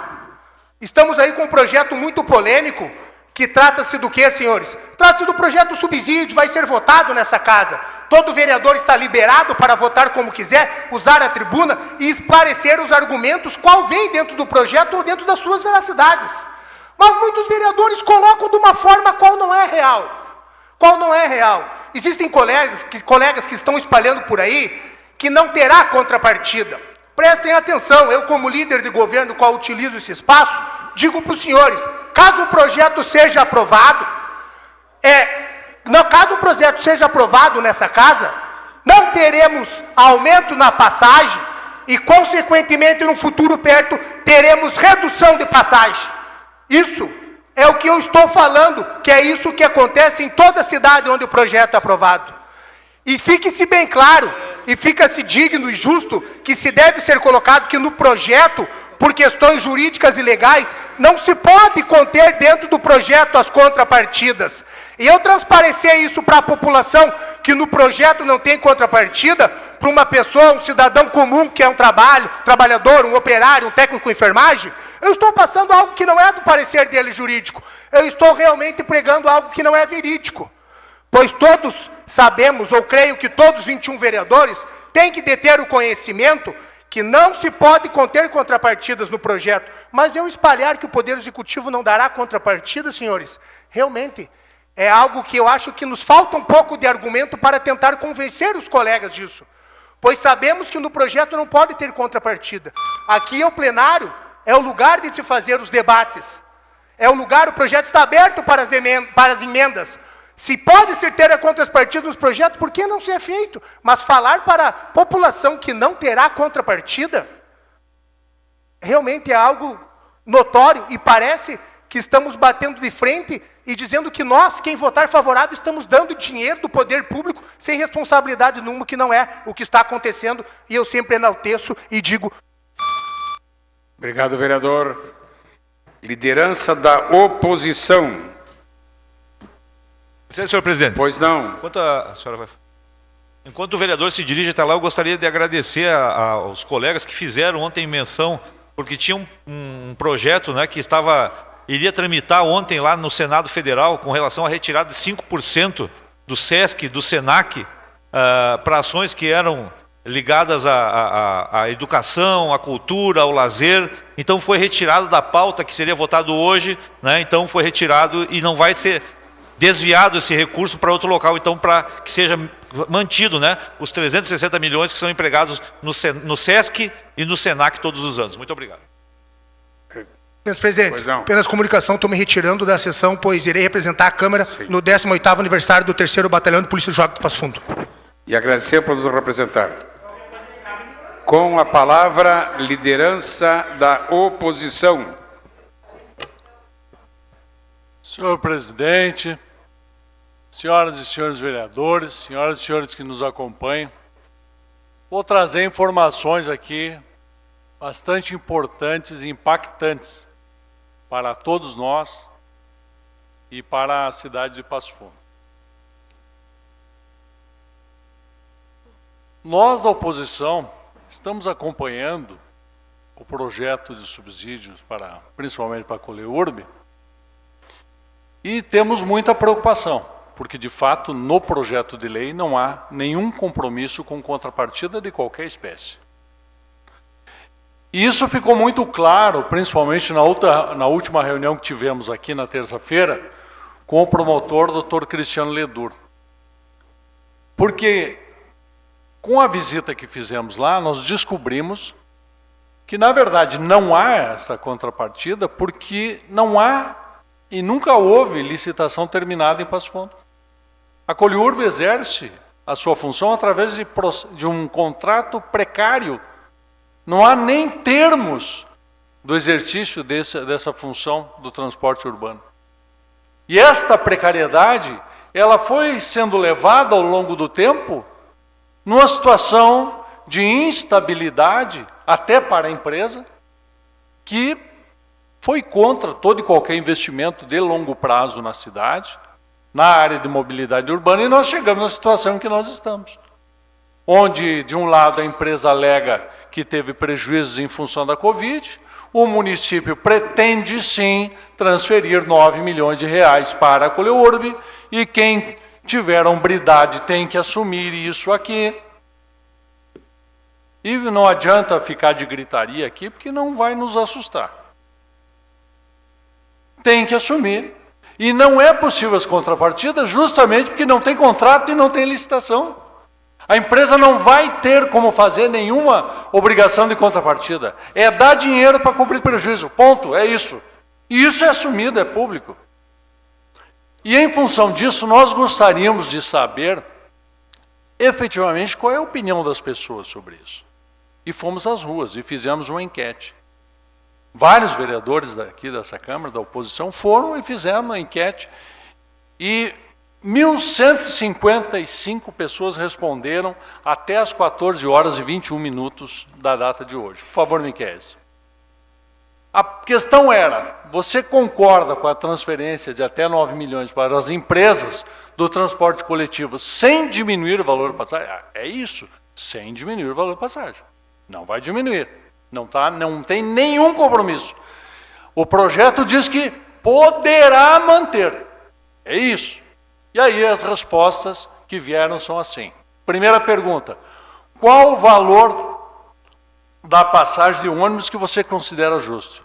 S5: Estamos aí com um projeto muito polêmico, que trata-se do quê, senhores? Trata-se do projeto subsídio, vai ser votado nessa casa. Todo vereador está liberado para votar como quiser, usar a tribuna e esclarecer os argumentos, qual vem dentro do projeto ou dentro das suas veracidades. Mas muitos vereadores colocam de uma forma qual não é real. Qual não é real. Existem colegas que estão espalhando por aí que não terá contrapartida. Prestem atenção, eu como líder de governo, qual utilizo esse espaço, digo para os senhores, caso o projeto seja aprovado, caso o projeto seja aprovado nessa casa, não teremos aumento na passagem e, consequentemente, no futuro perto, teremos redução de passagem. Isso é o que eu estou falando, que é isso que acontece em toda a cidade onde o projeto é aprovado. E fique-se bem claro, e fica-se digno e justo, que se deve ser colocado que no projeto, por questões jurídicas e legais, não se pode conter dentro do projeto as contrapartidas. E eu transparecer isso para a população, que no projeto não tem contrapartida, para uma pessoa, um cidadão comum, que é um trabalhador, um operário, um técnico de enfermagem, eu estou passando algo que não é do parecer dele jurídico. Eu estou realmente pregando algo que não é verídico. Pois todos sabemos, ou creio que todos os 21 vereadores, têm que deter o conhecimento que não se pode conter contrapartidas no projeto. Mas eu espalhar que o Poder Executivo não dará contrapartida, senhores, realmente é algo que eu acho que nos falta um pouco de argumento para tentar convencer os colegas disso. Pois sabemos que no projeto não pode ter contrapartida. Aqui é o plenário, é o lugar de se fazer os debates. É o lugar, o projeto está aberto para as emendas. Se pode ser ter a contrapartida nos projetos, por que não ser feito? Mas falar para a população que não terá contrapartida, realmente é algo notório e parece que estamos batendo de frente e dizendo que nós, quem votar favorável, estamos dando dinheiro do poder público sem responsabilidade nenhuma, que não é o que está acontecendo, e eu sempre enalteço e digo...
S1: Obrigado, vereador. Liderança da oposição.
S11: Senhor presidente.
S1: Pois não.
S11: Enquanto o vereador se dirige até lá, eu gostaria de agradecer aos colegas que fizeram ontem menção, porque tinha um projeto, né, que iria tramitar ontem lá no Senado Federal com relação à retirada de 5% do SESC, do SENAC, para ações que eram ligadas à educação, à cultura, ao lazer. Então foi retirado da pauta que seria votado hoje, né? Então foi retirado e não vai ser desviado esse recurso para outro local, então para que seja mantido, né, os 360 milhões que são empregados no SESC e no SENAC todos os anos. Muito obrigado.
S5: Senhor presidente,
S1: Pois não.
S5: apenas comunicação, estou me retirando da sessão, pois irei representar a Câmara no 18º aniversário do 3º Batalhão de Polícia do Jogo de Passo Fundo.
S1: E agradecer por nos representar. Com a palavra, liderança da oposição.
S8: Senhor presidente, senhoras e senhores vereadores, senhoras e senhores que nos acompanham, vou trazer informações aqui bastante importantes e impactantes para todos nós e para a cidade de Passo Fundo. Nós da oposição estamos acompanhando o projeto de subsídios principalmente para a Coleurb e temos muita preocupação, porque de fato no projeto de lei não há nenhum compromisso com contrapartida de qualquer espécie. E isso ficou muito claro, principalmente na última reunião que tivemos aqui na terça-feira, com o promotor Dr. Cristiano Ledur. Porque, com a visita que fizemos lá, nós descobrimos que, na verdade, não há essa contrapartida, porque não há e nunca houve licitação terminada em Passo Fundo. A Coleurb exerce a sua função através de um contrato precário. Não há nem termos do exercício dessa função do transporte urbano. E esta precariedade, ela foi sendo levada ao longo do tempo numa situação de instabilidade, até para a empresa, que foi contra todo e qualquer investimento de longo prazo na cidade, na área de mobilidade urbana, e nós chegamos na situação em que nós estamos. Onde, de um lado, a empresa alega que teve prejuízos em função da Covid, o município pretende, sim, transferir 9 milhões de reais para a Coleurb, e quem tiver hombridade tem que assumir isso aqui. E não adianta ficar de gritaria aqui, porque não vai nos assustar. Tem que assumir. E não é possível as contrapartidas justamente porque não tem contrato e não tem licitação. A empresa não vai ter como fazer nenhuma obrigação de contrapartida. É dar dinheiro para cobrir prejuízo. Ponto. É isso. E isso é assumido, é público. E em função disso, nós gostaríamos de saber efetivamente qual é a opinião das pessoas sobre isso. E fomos às ruas e fizemos uma enquete. Vários vereadores daqui dessa Câmara, da oposição, foram e fizeram uma enquete. E 1.155 pessoas responderam até às 14 horas e 21 minutos da data de hoje. Por favor, Miquel. A questão era, você concorda com a transferência de até 9 milhões para as empresas do transporte coletivo sem diminuir o valor da passagem? É isso, sem diminuir o valor da passagem. Não vai diminuir. Não tem nenhum compromisso. O projeto diz que poderá manter. É isso. E aí as respostas que vieram são assim. Primeira pergunta, qual o valor da passagem de ônibus que você considera justo?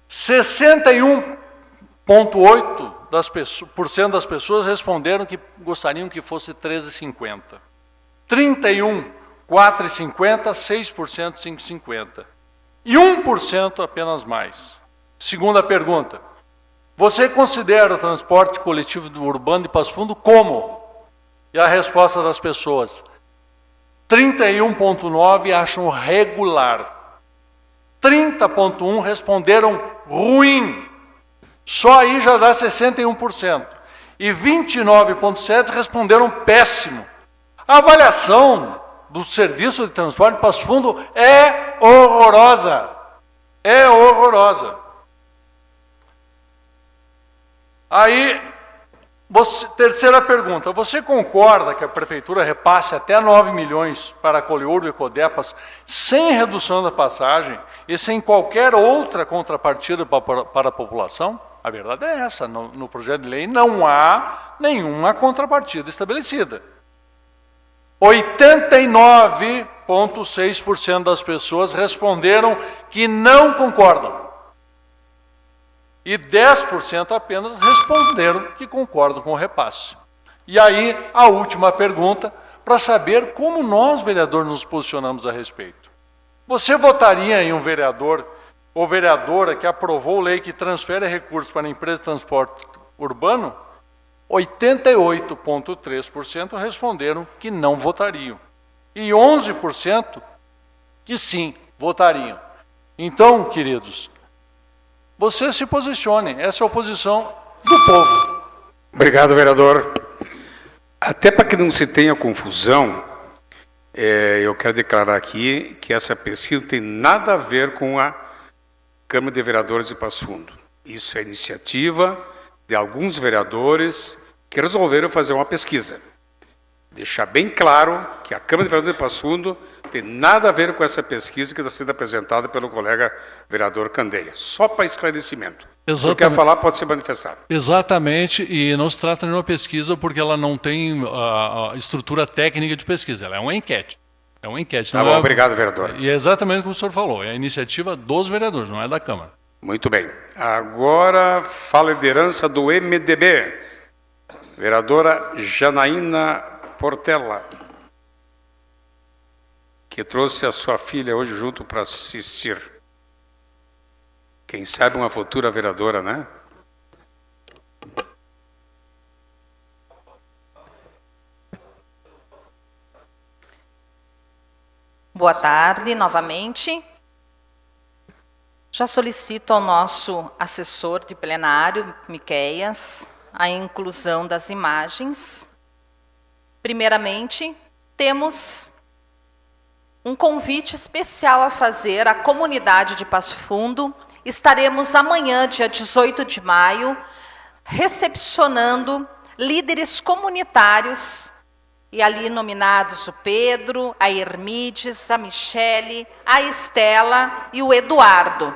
S8: 61,8% das pessoas responderam que gostariam que fosse 13,50. 31, 4,50, 6%, 5,50. E 1% apenas mais. Segunda pergunta, você considera o transporte coletivo do urbano de Passo Fundo como? E a resposta das pessoas, 31,9% acham regular. 30,1% responderam ruim. Só aí já dá 61%. E 29,7% responderam péssimo. A avaliação do serviço de transporte de Passo Fundo é horrorosa. É horrorosa. Aí, terceira pergunta, você concorda que a Prefeitura repasse até 9 milhões para a Coleurb e Codepas sem redução da passagem e sem qualquer outra contrapartida para a população? A verdade é essa, no projeto de lei não há nenhuma contrapartida estabelecida. 89,6% das pessoas responderam que não concordam. E 10% apenas responderam que concordam com o repasse. E aí, a última pergunta, para saber como nós, vereadores, nos posicionamos a respeito. Você votaria em um vereador ou vereadora que aprovou lei que transfere recursos para a empresa de transporte urbano, 88,3% responderam que não votariam. E 11% que sim, votariam. Então, queridos, vocês se posicionem. Essa é a oposição do povo.
S1: Obrigado, vereador. Até para que não se tenha confusão, eu quero declarar aqui que essa pesquisa não tem nada a ver com a Câmara de Vereadores de Passo Fundo. Isso é iniciativa de alguns vereadores que resolveram fazer uma pesquisa. Deixar bem claro que a Câmara de Vereadores de Passo Fundo tem nada a ver com essa pesquisa que está sendo apresentada pelo colega vereador Candeia. Só para esclarecimento. Se você quer falar, pode se manifestar.
S8: Exatamente, e não se trata de uma pesquisa porque ela não tem a estrutura técnica de pesquisa, ela é uma enquete. É uma enquete.
S1: Tá bom, obrigado, vereador.
S8: E é exatamente como o senhor falou, é a iniciativa dos vereadores, não é da Câmara.
S1: Muito bem. Agora, fala a liderança do MDB. Vereadora Janaína Portela, que trouxe a sua filha hoje junto para assistir. Quem sabe uma futura vereadora, né?
S4: Boa tarde, novamente. Já solicito ao nosso assessor de plenário, Miqueias, a inclusão das imagens. Primeiramente, temos um convite especial a fazer à comunidade de Passo Fundo. Estaremos amanhã, dia 18 de maio, recepcionando líderes comunitários, e ali nominados o Pedro, a Hermides, a Michele, a Estela e o Eduardo,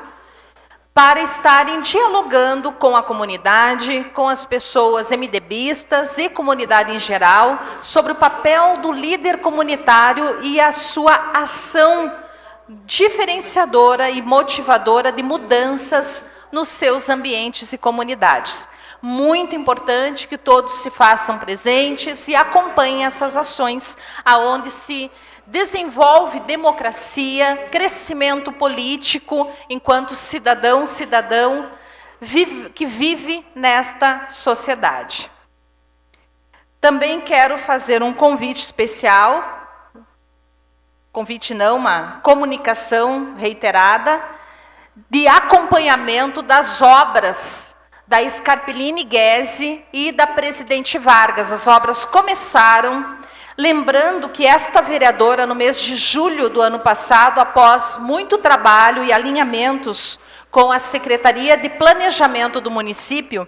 S4: para estarem dialogando com a comunidade, com as pessoas MDBistas e comunidade em geral, sobre o papel do líder comunitário e a sua ação diferenciadora e motivadora de mudanças nos seus ambientes e comunidades. Muito importante que todos se façam presentes e acompanhem essas ações, aonde se desenvolve democracia, crescimento político, enquanto cidadão que vive nesta sociedade. Também quero fazer um convite especial, uma comunicação reiterada, de acompanhamento das obras da Scarpellini Guese e da Presidente Vargas. As obras começaram, lembrando que esta vereadora, no mês de julho do ano passado, após muito trabalho e alinhamentos com a Secretaria de Planejamento do município,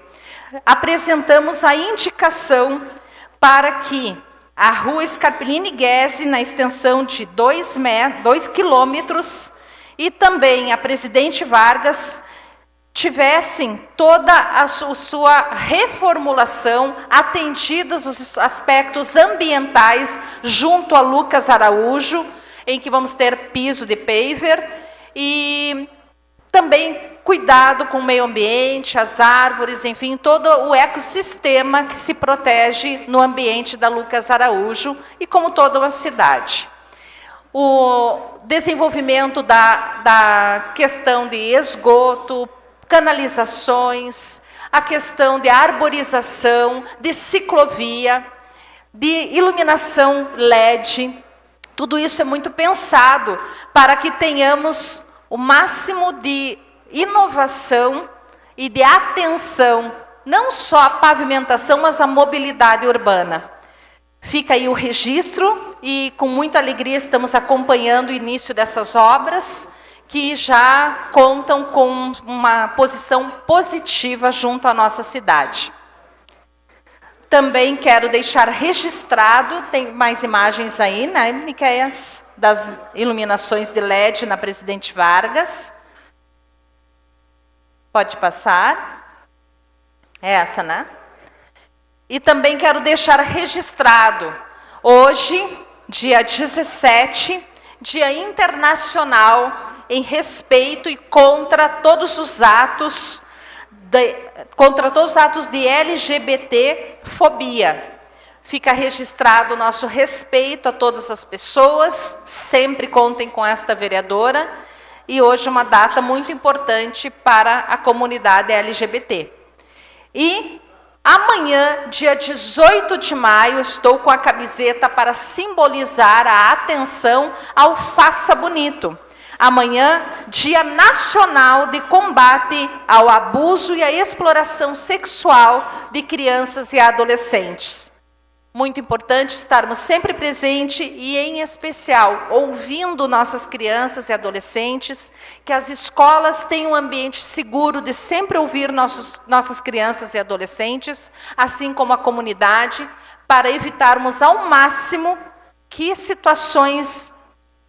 S4: apresentamos a indicação para que a rua Scarpellini Guese, na extensão de 2 quilômetros, e também a Presidente Vargas, tivessem toda a sua reformulação, atendidos os aspectos ambientais, junto a Lucas Araújo, em que vamos ter piso de paver, e também cuidado com o meio ambiente, as árvores, enfim, todo o ecossistema que se protege no ambiente da Lucas Araújo, e como toda uma cidade. O desenvolvimento da questão de esgoto, canalizações, a questão de arborização, de ciclovia, de iluminação LED, tudo isso é muito pensado para que tenhamos o máximo de inovação e de atenção, não só à pavimentação, mas à mobilidade urbana. Fica aí o registro e com muita alegria estamos acompanhando o início dessas obras, que já contam com uma posição positiva junto à nossa cidade. Também quero deixar registrado, tem mais imagens aí, né, Miqueias, das iluminações de LED na Presidente Vargas. Pode passar. É essa, né? E também quero deixar registrado, hoje, dia 17, Dia Internacional em respeito e contra todos os atos de LGBT-fobia. Fica registrado o nosso respeito a todas as pessoas, sempre contem com esta vereadora, e hoje uma data muito importante para a comunidade LGBT. E amanhã, dia 18 de maio, estou com a camiseta para simbolizar a atenção ao Faça Bonito. Amanhã, Dia Nacional de Combate ao Abuso e à Exploração Sexual de Crianças e Adolescentes. Muito importante estarmos sempre presentes e, em especial, ouvindo nossas crianças e adolescentes, que as escolas tenham um ambiente seguro de sempre ouvir nossas crianças e adolescentes, assim como a comunidade, para evitarmos ao máximo que situações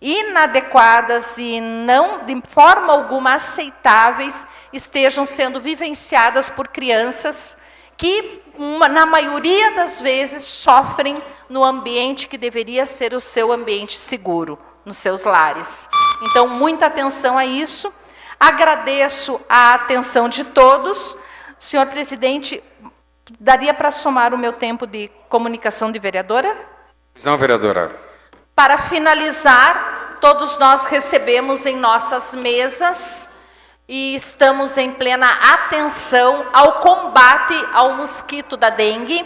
S4: inadequadas e não de forma alguma aceitáveis estejam sendo vivenciadas por crianças que, na maioria das vezes, sofrem no ambiente que deveria ser o seu ambiente seguro, nos seus lares. Então, muita atenção a isso. Agradeço a atenção de todos. Senhor presidente, daria para somar o meu tempo de comunicação de vereadora?
S1: Não, vereadora.
S4: Para finalizar, todos nós recebemos em nossas mesas e estamos em plena atenção ao combate ao mosquito da dengue,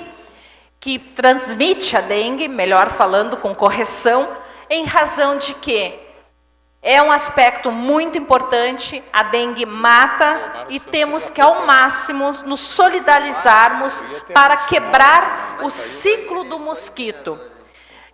S4: que transmite a dengue, melhor falando, com correção, em razão de que é um aspecto muito importante, a dengue mata e temos que, ao máximo, nos solidarizarmos para quebrar o ciclo do mosquito.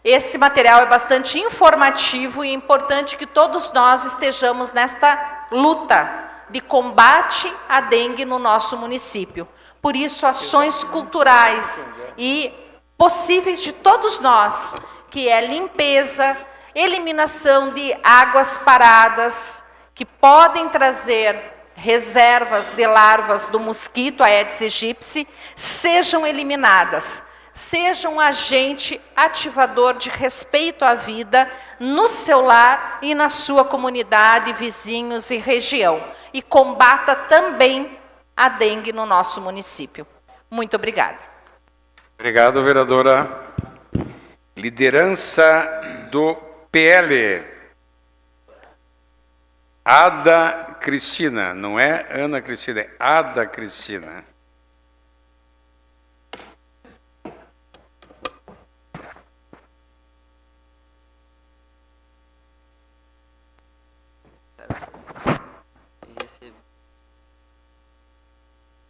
S4: Esse material é bastante informativo e é importante que todos nós estejamos nesta luta de combate à dengue no nosso município. Por isso, ações culturais e possíveis de todos nós, que é limpeza, eliminação de águas paradas, que podem trazer reservas de larvas do mosquito Aedes aegypti, sejam eliminadas. Seja um agente ativador de respeito à vida no seu lar e na sua comunidade, vizinhos e região. E combata também a dengue no nosso município. Muito obrigada.
S1: Obrigado, vereadora. Liderança do PL. Ada Cristina, não é Ana Cristina, é Ada Cristina.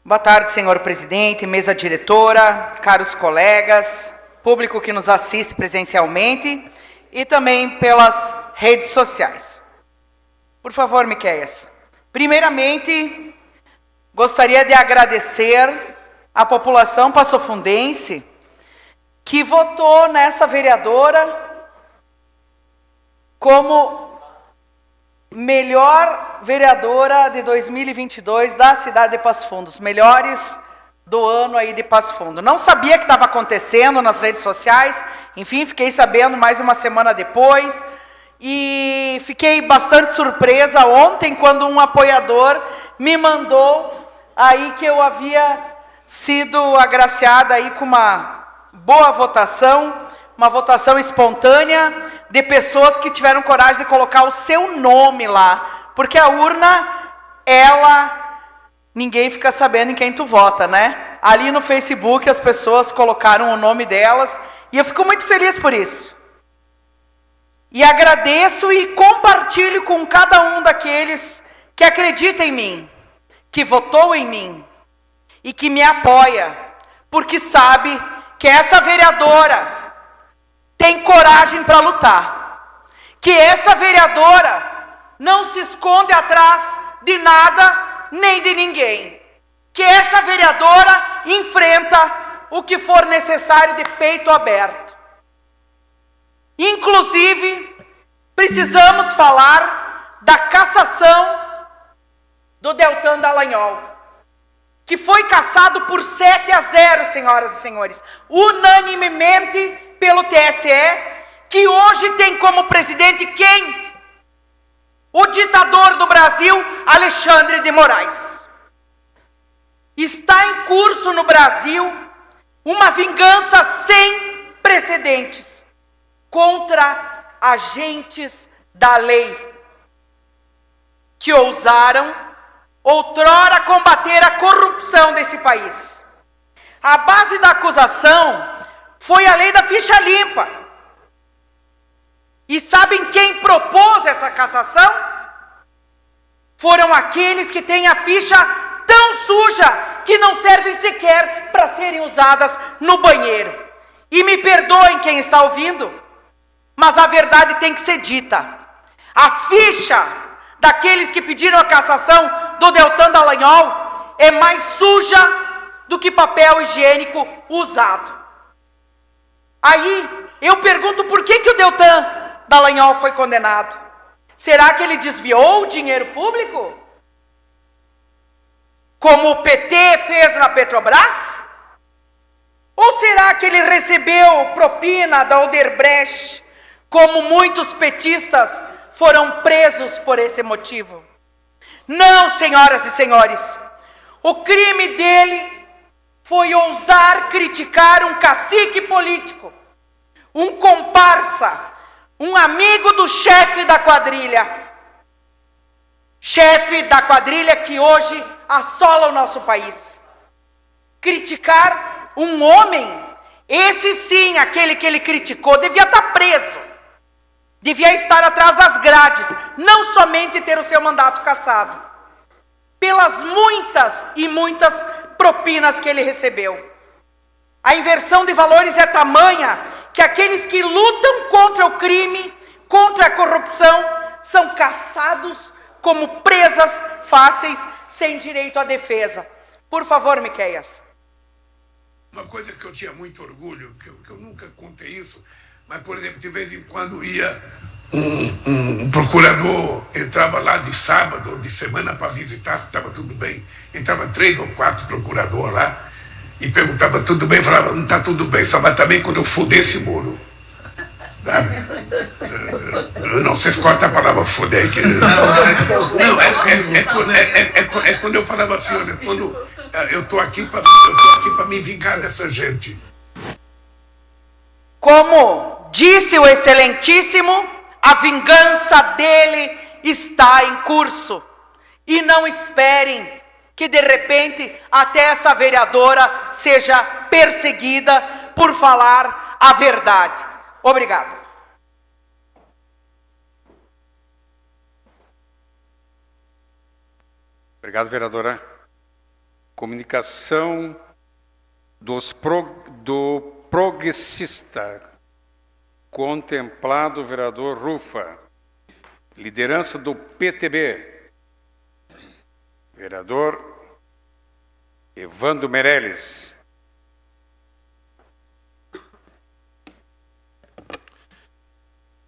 S7: Boa tarde, senhor presidente, mesa diretora, caros colegas, público que nos assiste presencialmente e também pelas redes sociais. Por favor, Miqueias. Primeiramente, gostaria de agradecer à população passofundense que votou nessa vereadora como melhor vereadora de 2022 da cidade de Passo Fundo, os melhores do ano aí de Passo Fundo. Não sabia que estava acontecendo nas redes sociais, enfim, fiquei sabendo mais uma semana depois, e fiquei bastante surpresa ontem quando um apoiador me mandou aí que eu havia sido agraciada aí com uma boa votação, uma votação espontânea, de pessoas que tiveram coragem de colocar o seu nome lá. Porque a urna, ninguém fica sabendo em quem tu vota, né? Ali no Facebook as pessoas colocaram o nome delas e eu fico muito feliz por isso. E agradeço e compartilho com cada um daqueles que acredita em mim, que votou em mim e que me apoia, porque sabe que essa vereadora tem coragem para lutar. Que essa vereadora não se esconde atrás de nada nem de ninguém. Que essa vereadora enfrenta o que for necessário de peito aberto. Inclusive, precisamos falar da cassação do Deltan Dallagnol, que foi cassado por 7-0, senhoras e senhores, unanimemente pelo TSE, que hoje tem como presidente quem? O ditador do Brasil, Alexandre de Moraes. Está em curso no Brasil uma vingança sem precedentes contra agentes da lei. que ousaram outrora combater a corrupção desse país. A base da acusação foi a lei da ficha limpa. E sabem quem propôs essa cassação? Foram aqueles que têm a ficha tão suja que não servem sequer para serem usadas no banheiro. E me perdoem quem está ouvindo, mas a verdade tem que ser dita. A ficha daqueles que pediram a cassação do Deltan Dallagnol é mais suja do que papel higiênico usado. Aí eu pergunto por que o Deltan Dallagnol foi condenado. Será que ele desviou o dinheiro público? Como o PT fez na Petrobras? Ou será que ele recebeu propina da Odebrecht, como muitos petistas foram presos por esse motivo? Não, senhoras e senhores. O crime dele foi ousar criticar um cacique político, um comparsa, um amigo do chefe da quadrilha que hoje assola o nosso país. Criticar um homem, esse sim, aquele que ele criticou, devia estar preso, devia estar atrás das grades, não somente ter o seu mandato cassado, pelas muitas e muitas propinas que ele recebeu. A inversão de valores é tamanha que aqueles que lutam contra o crime, contra a corrupção, são caçados como presas fáceis, sem direito à defesa. Por favor, Miqueias.
S12: Uma coisa que eu tinha muito orgulho, que eu nunca contei isso, mas, por exemplo, de vez em quando ia um procurador, entrava lá de sábado ou de semana para visitar se estava tudo bem. Entrava 3 ou 4 procuradores lá e perguntava, tudo bem? Falava, não está tudo bem, só vai estar bem quando eu fuder esse muro. Sabe? Não, vocês cortam a palavra fuder aqui. Não, é quando eu falava assim, olha, quando eu estou aqui para me vingar dessa gente.
S7: Como disse o excelentíssimo, a vingança dele está em curso. E não esperem que de repente até essa vereadora seja perseguida por falar a verdade. Obrigado.
S1: Obrigado, vereadora. Comunicação do progressista. Contemplado o vereador Rufa. Liderança do PTB. Vereador Evandro Meirelles.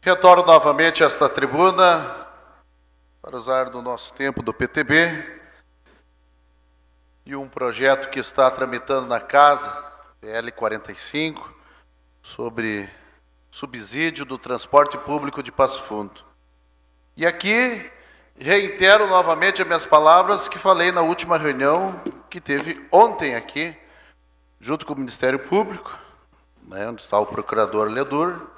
S9: Retorno novamente a esta tribuna para usar do nosso tempo do PTB e um projeto que está tramitando na casa, PL 45, sobre subsídio do transporte público de Passo Fundo. E aqui reitero novamente as minhas palavras que falei na última reunião que teve ontem aqui, junto com o Ministério Público, né, onde está o procurador Ledur,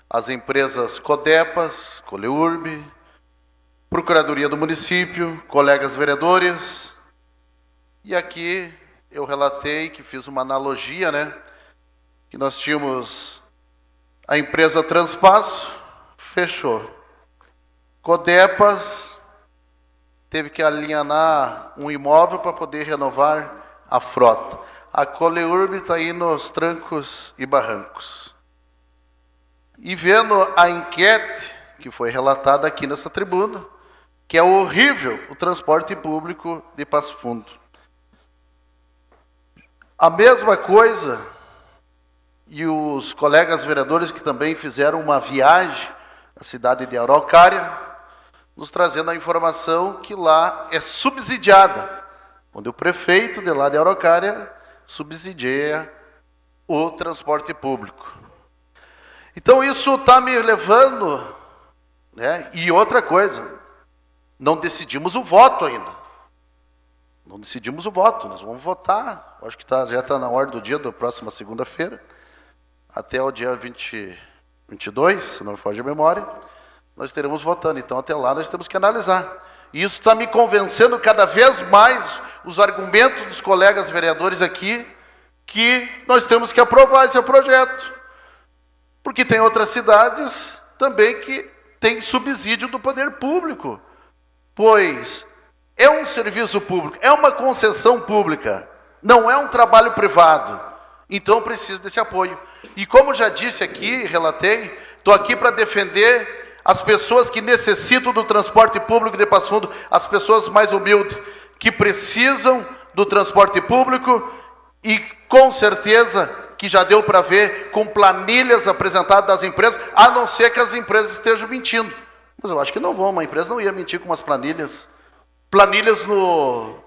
S9: as empresas Codepas, Coleurb, Procuradoria do Município, colegas vereadores. E aqui eu relatei que fiz uma analogia, né? Que nós tínhamos a empresa Transpasso, fechou. Codepas teve que alienar um imóvel para poder renovar a frota. A Coleurb está aí nos trancos e barrancos. E vendo a enquete que foi relatada aqui nessa tribuna, que é horrível o transporte público de Passo Fundo. A mesma coisa, e os colegas vereadores que também fizeram uma viagem à cidade de Araucária, nos trazendo a informação que lá é subsidiada, onde o prefeito de lá de Araucária subsidia o transporte público. Então isso está me levando, né? E outra coisa, não decidimos o voto ainda. Não decidimos o voto, nós vamos votar, acho que já está na ordem do dia da próxima segunda-feira, até o dia 22, se não me foge a memória, nós estaremos votando. Então até lá nós temos que analisar. E isso está me convencendo cada vez mais, os argumentos dos colegas vereadores aqui, que nós temos que aprovar esse projeto. Porque tem outras cidades também que têm subsídio do poder público. Pois é um serviço público, é uma concessão pública, não é um trabalho privado. Então precisa desse apoio. E como já disse aqui, relatei, estou aqui para defender as pessoas que necessitam do transporte público de Passo Fundo, as pessoas mais humildes, que precisam do transporte público e com certeza que já deu para ver com planilhas apresentadas das empresas, a não ser que as empresas estejam mentindo. Mas eu acho que não vão, uma empresa não ia mentir com umas planilhas. Planilhas no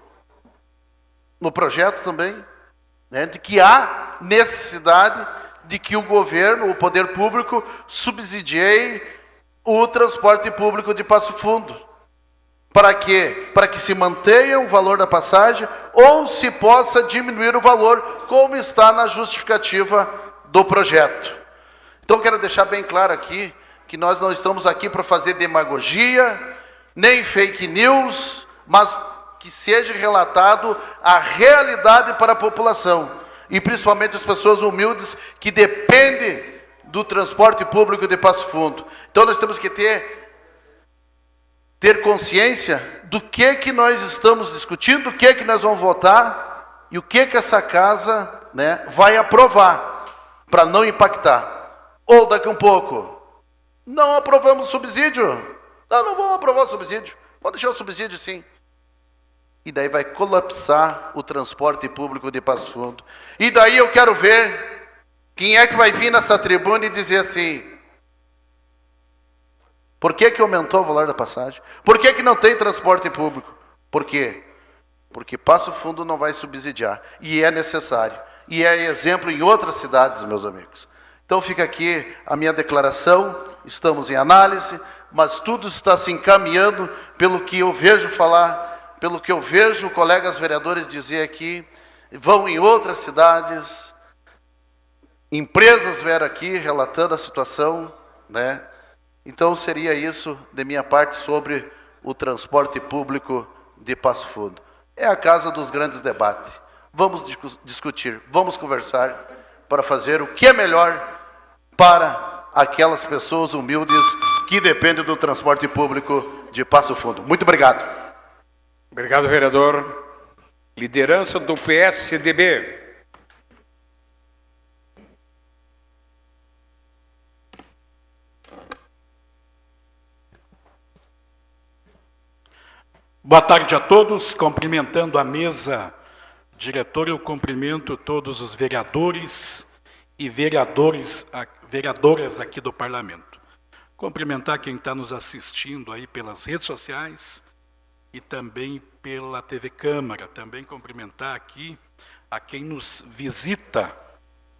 S9: projeto também, né, de que há necessidade de que o governo, o poder público, subsidie o transporte público de Passo Fundo. Para quê? Para que se mantenha o valor da passagem ou se possa diminuir o valor, como está na justificativa do projeto. Então, quero deixar bem claro aqui que nós não estamos aqui para fazer demagogia, nem fake news, mas que seja relatado a realidade para a população, e principalmente as pessoas humildes que dependem do transporte público de Passo Fundo. Então nós temos que ter consciência do que nós estamos discutindo, do que nós vamos votar e o que essa casa, né, vai aprovar, para não impactar. Ou daqui um pouco, não aprovamos o subsídio. Não vamos aprovar o subsídio. Vamos deixar o subsídio sim. E daí vai colapsar o transporte público de Passo Fundo. E daí eu quero ver quem é que vai vir nessa tribuna e dizer assim: por que aumentou o valor da passagem? Por que não tem transporte público? Por quê? Porque Passo Fundo não vai subsidiar. E é necessário. E é exemplo em outras cidades, meus amigos. Então fica aqui a minha declaração. Estamos em análise, mas tudo está se encaminhando pelo que eu vejo falar, pelo que eu vejo colegas vereadores dizer aqui. Vão em outras cidades, empresas vieram aqui relatando a situação, né? Então seria isso de minha parte sobre o transporte público de Passo Fundo. É a casa dos grandes debates. Vamos discutir, vamos conversar para fazer o que é melhor para aquelas pessoas humildes que dependem do transporte público de Passo Fundo. Muito obrigado.
S1: Obrigado, vereador. Liderança do PSDB.
S13: Boa tarde a todos, cumprimentando a mesa diretora, eu cumprimento todos os vereadores e vereadoras aqui do Parlamento. Cumprimentar quem está nos assistindo aí pelas redes sociais e também pela TV Câmara. Também cumprimentar aqui a quem nos visita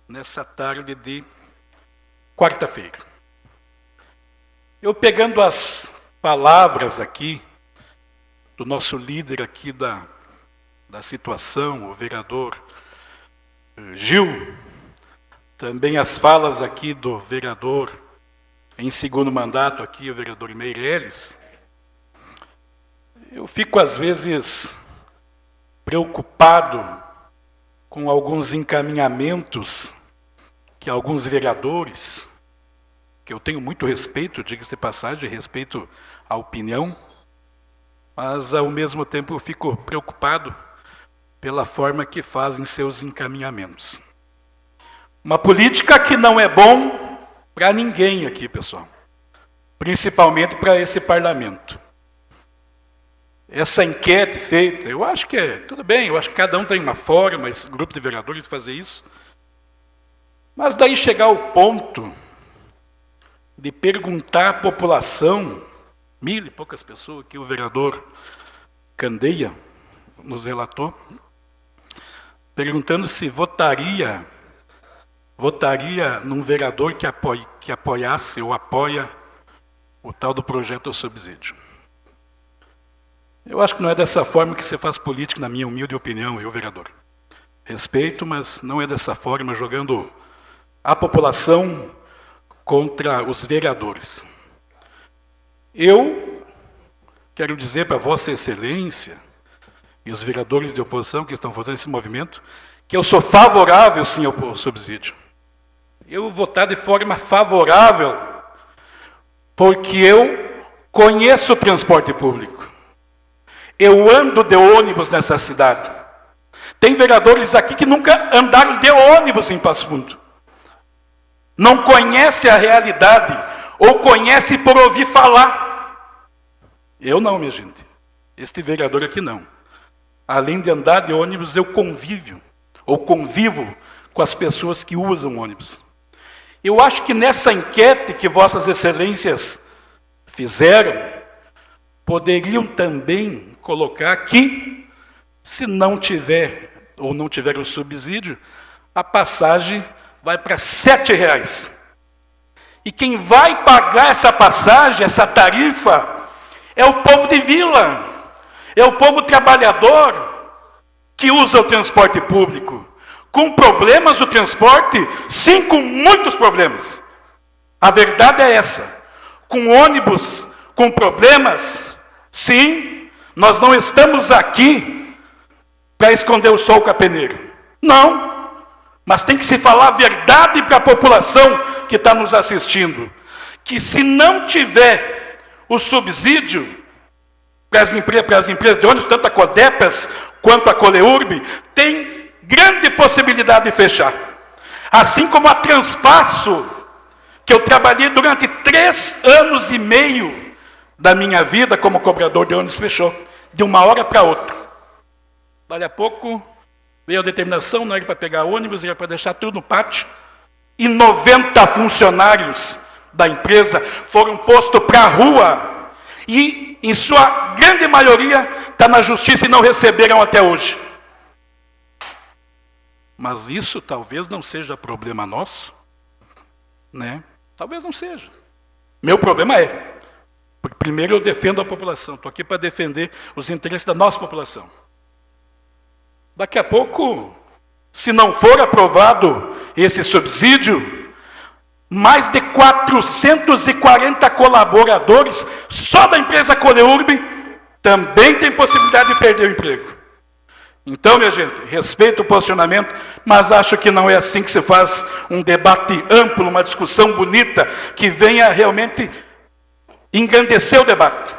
S13: nessa tarde de quarta-feira. Eu pegando as palavras aqui do nosso líder aqui da situação, o vereador Gil, também as falas aqui do vereador em segundo mandato aqui, o vereador Meireles, eu fico às vezes preocupado com alguns encaminhamentos que alguns vereadores, que eu tenho muito respeito, diga-se de passagem, respeito à opinião, mas ao mesmo tempo eu fico preocupado pela forma que fazem seus encaminhamentos. Uma política que não é bom para ninguém aqui, pessoal, principalmente para esse parlamento. Essa enquete feita, eu acho que tudo bem, eu acho que cada um tem uma forma, esse grupo de vereadores fazer isso, mas daí chegar ao ponto de perguntar à população, 1.000 e poucas pessoas que o vereador Candeia nos relatou, perguntando se votaria num vereador que apoiasse ou apoia o tal do projeto do subsídio. Eu acho que não é dessa forma que se faz política, na minha humilde opinião, eu, vereador. Respeito, mas não é dessa forma, jogando a população contra os vereadores. Eu quero dizer para Vossa Excelência e os vereadores de oposição que estão fazendo esse movimento, que eu sou favorável, sim, ao subsídio. Eu vou votar de forma favorável, porque eu conheço o transporte público. Eu ando de ônibus nessa cidade. Tem vereadores aqui que nunca andaram de ônibus em Passo Fundo. Não conhece a realidade, ou conhece por ouvir falar. Eu não, minha gente. Este vereador aqui não. Além de andar de ônibus, eu convivo com as pessoas que usam ônibus. Eu acho que nessa enquete que Vossas Excelências fizeram, poderiam também colocar que, se não tiver, ou não tiver o subsídio, a passagem vai para R$ 7,00. E quem vai pagar essa passagem, essa tarifa, é o povo de vila, é o povo trabalhador que usa o transporte público. Com problemas do transporte? Sim, com muitos problemas. A verdade é essa. Com ônibus, com problemas? Sim, nós não estamos aqui para esconder o sol com a peneira. Não, mas tem que se falar a verdade para a população que está nos assistindo. Que se não tiver o subsídio para as empresas de ônibus, tanto a Codepas quanto a Coleurb, tem grande possibilidade de fechar. Assim como a Transpasso, que eu trabalhei durante 3 anos e meio da minha vida como cobrador de ônibus, fechou, de uma hora para outra. Dali a pouco veio a determinação, não era para pegar ônibus, era para deixar tudo no pátio, e 90 funcionários da empresa foram postos para a rua, e em sua grande maioria está na justiça e não receberam até hoje. Mas isso talvez não seja problema nosso, né? Talvez não seja. Meu problema é, porque primeiro eu defendo a população, estou aqui para defender os interesses da nossa população. Daqui a pouco, se não for aprovado esse subsídio, mais de 440 colaboradores só da empresa Coleurb também tem possibilidade de perder o emprego. Então, minha gente, respeito o posicionamento, mas acho que não é assim que se faz um debate amplo, uma discussão bonita, que venha realmente engrandecer o debate.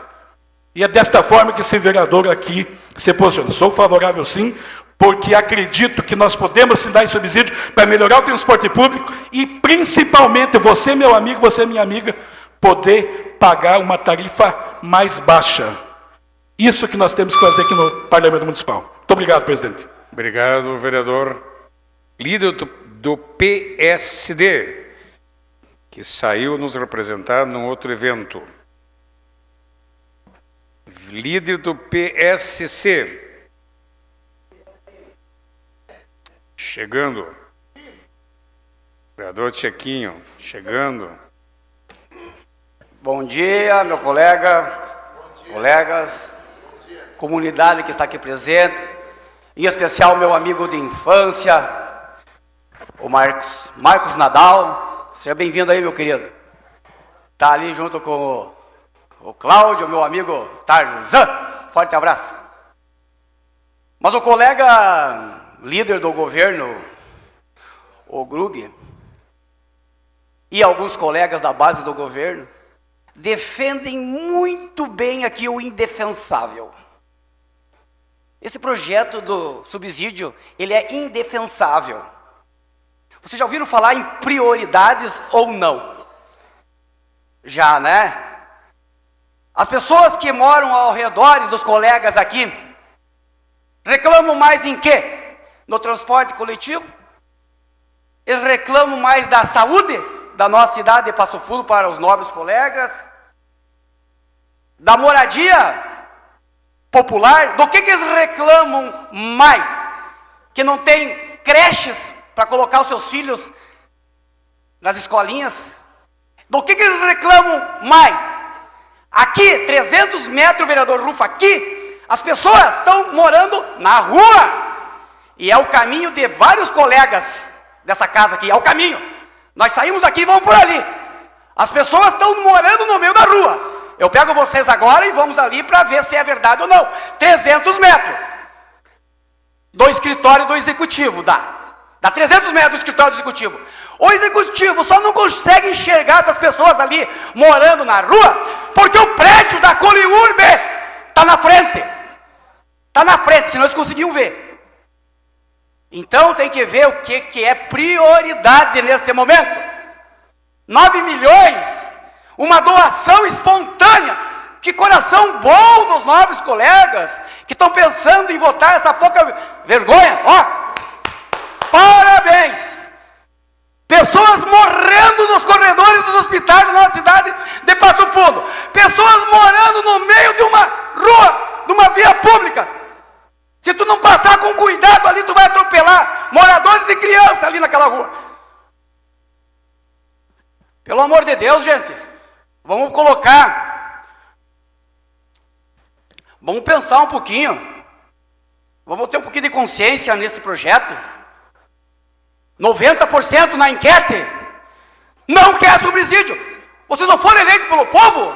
S13: E é desta forma que esse vereador aqui se posiciona. Sou favorável, sim, porque acredito que nós podemos sim dar esse subsídio para melhorar o transporte público e, principalmente, você, meu amigo, você, minha amiga, poder pagar uma tarifa mais baixa. Isso que nós temos que fazer aqui no Parlamento Municipal. Muito obrigado, presidente.
S1: Obrigado, vereador. Líder do PSD, que saiu nos representar num outro evento. Líder do PSC. Chegando. Vereador Tchequinho, chegando.
S14: Bom dia, meu colega, colegas, comunidade que está aqui presente, em especial meu amigo de infância, o Marcos Nadal. Seja bem-vindo aí, meu querido. Está ali junto com o Cláudio, meu amigo Tarzan. Forte abraço. Mas o colega líder do governo, o Grug, e alguns colegas da base do governo, defendem muito bem aqui o indefensável. Esse projeto do subsídio, ele é indefensável. Vocês já ouviram falar em prioridades ou não? Já, né? As pessoas que moram ao redor dos colegas aqui reclamam mais em quê? No transporte coletivo? Eles reclamam mais da saúde da nossa cidade de Passo Fundo para os nobres colegas? Da moradia popular? Do que eles reclamam mais? Que não tem creches para colocar os seus filhos nas escolinhas? Do que eles reclamam mais? Aqui, 300 metros, vereador Rufo, aqui, as pessoas estão morando na rua. E é o caminho de vários colegas dessa casa aqui, é o caminho. Nós saímos daqui e vamos por ali. As pessoas estão morando no meio da rua. Eu pego vocês agora e vamos ali para ver se é verdade ou não. 300 metros. Do escritório do executivo, dá. Dá 300 metros do escritório do executivo. O executivo só não consegue enxergar essas pessoas ali morando na rua, porque o prédio da Coliurbe está na frente. Está na frente, senão eles conseguiam ver. Então tem que ver o que é prioridade neste momento. 9 milhões, uma doação espontânea. Que coração bom dos nobres colegas que estão pensando em votar essa pouca vergonha. Ó, parabéns! Pessoas morrendo nos corredores dos hospitais da nossa cidade de Passo Fundo. Pessoas morando no meio de uma rua, de uma via pública. Se tu não passar com cuidado ali, tu vai atropelar moradores e crianças ali naquela rua. Pelo amor de Deus, gente, vamos pensar um pouquinho. Vamos ter um pouquinho de consciência nesse projeto. 90% na enquete não quer subsídio. Vocês não foram eleitos pelo povo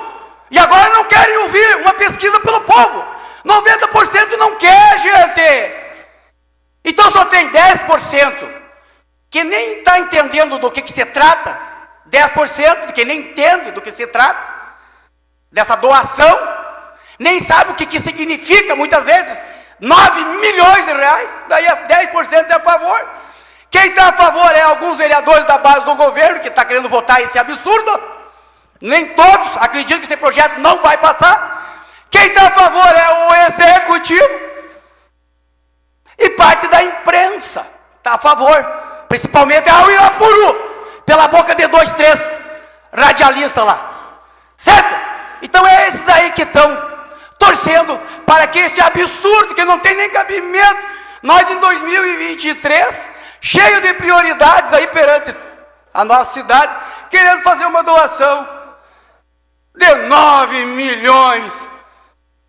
S14: e agora não querem ouvir uma pesquisa pelo povo. 90% não quer, gente. Então só tem 10% que nem está entendendo do que se trata. 10% de quem nem entende do que se trata dessa doação, nem sabe o que significa, muitas vezes, 9 milhões de reais, daí 10% é a favor. Quem está a favor é alguns vereadores da base do governo, que está querendo votar esse absurdo. Nem todos acreditam que esse projeto não vai passar. Quem está a favor é o executivo. E parte da imprensa está a favor, principalmente a Uirapuru, pela boca de 2, 3 radialistas lá. Certo? Então é esses aí que estão torcendo para que esse absurdo, que não tem nem cabimento, nós em 2023... cheio de prioridades aí perante a nossa cidade, querendo fazer uma doação de 9 milhões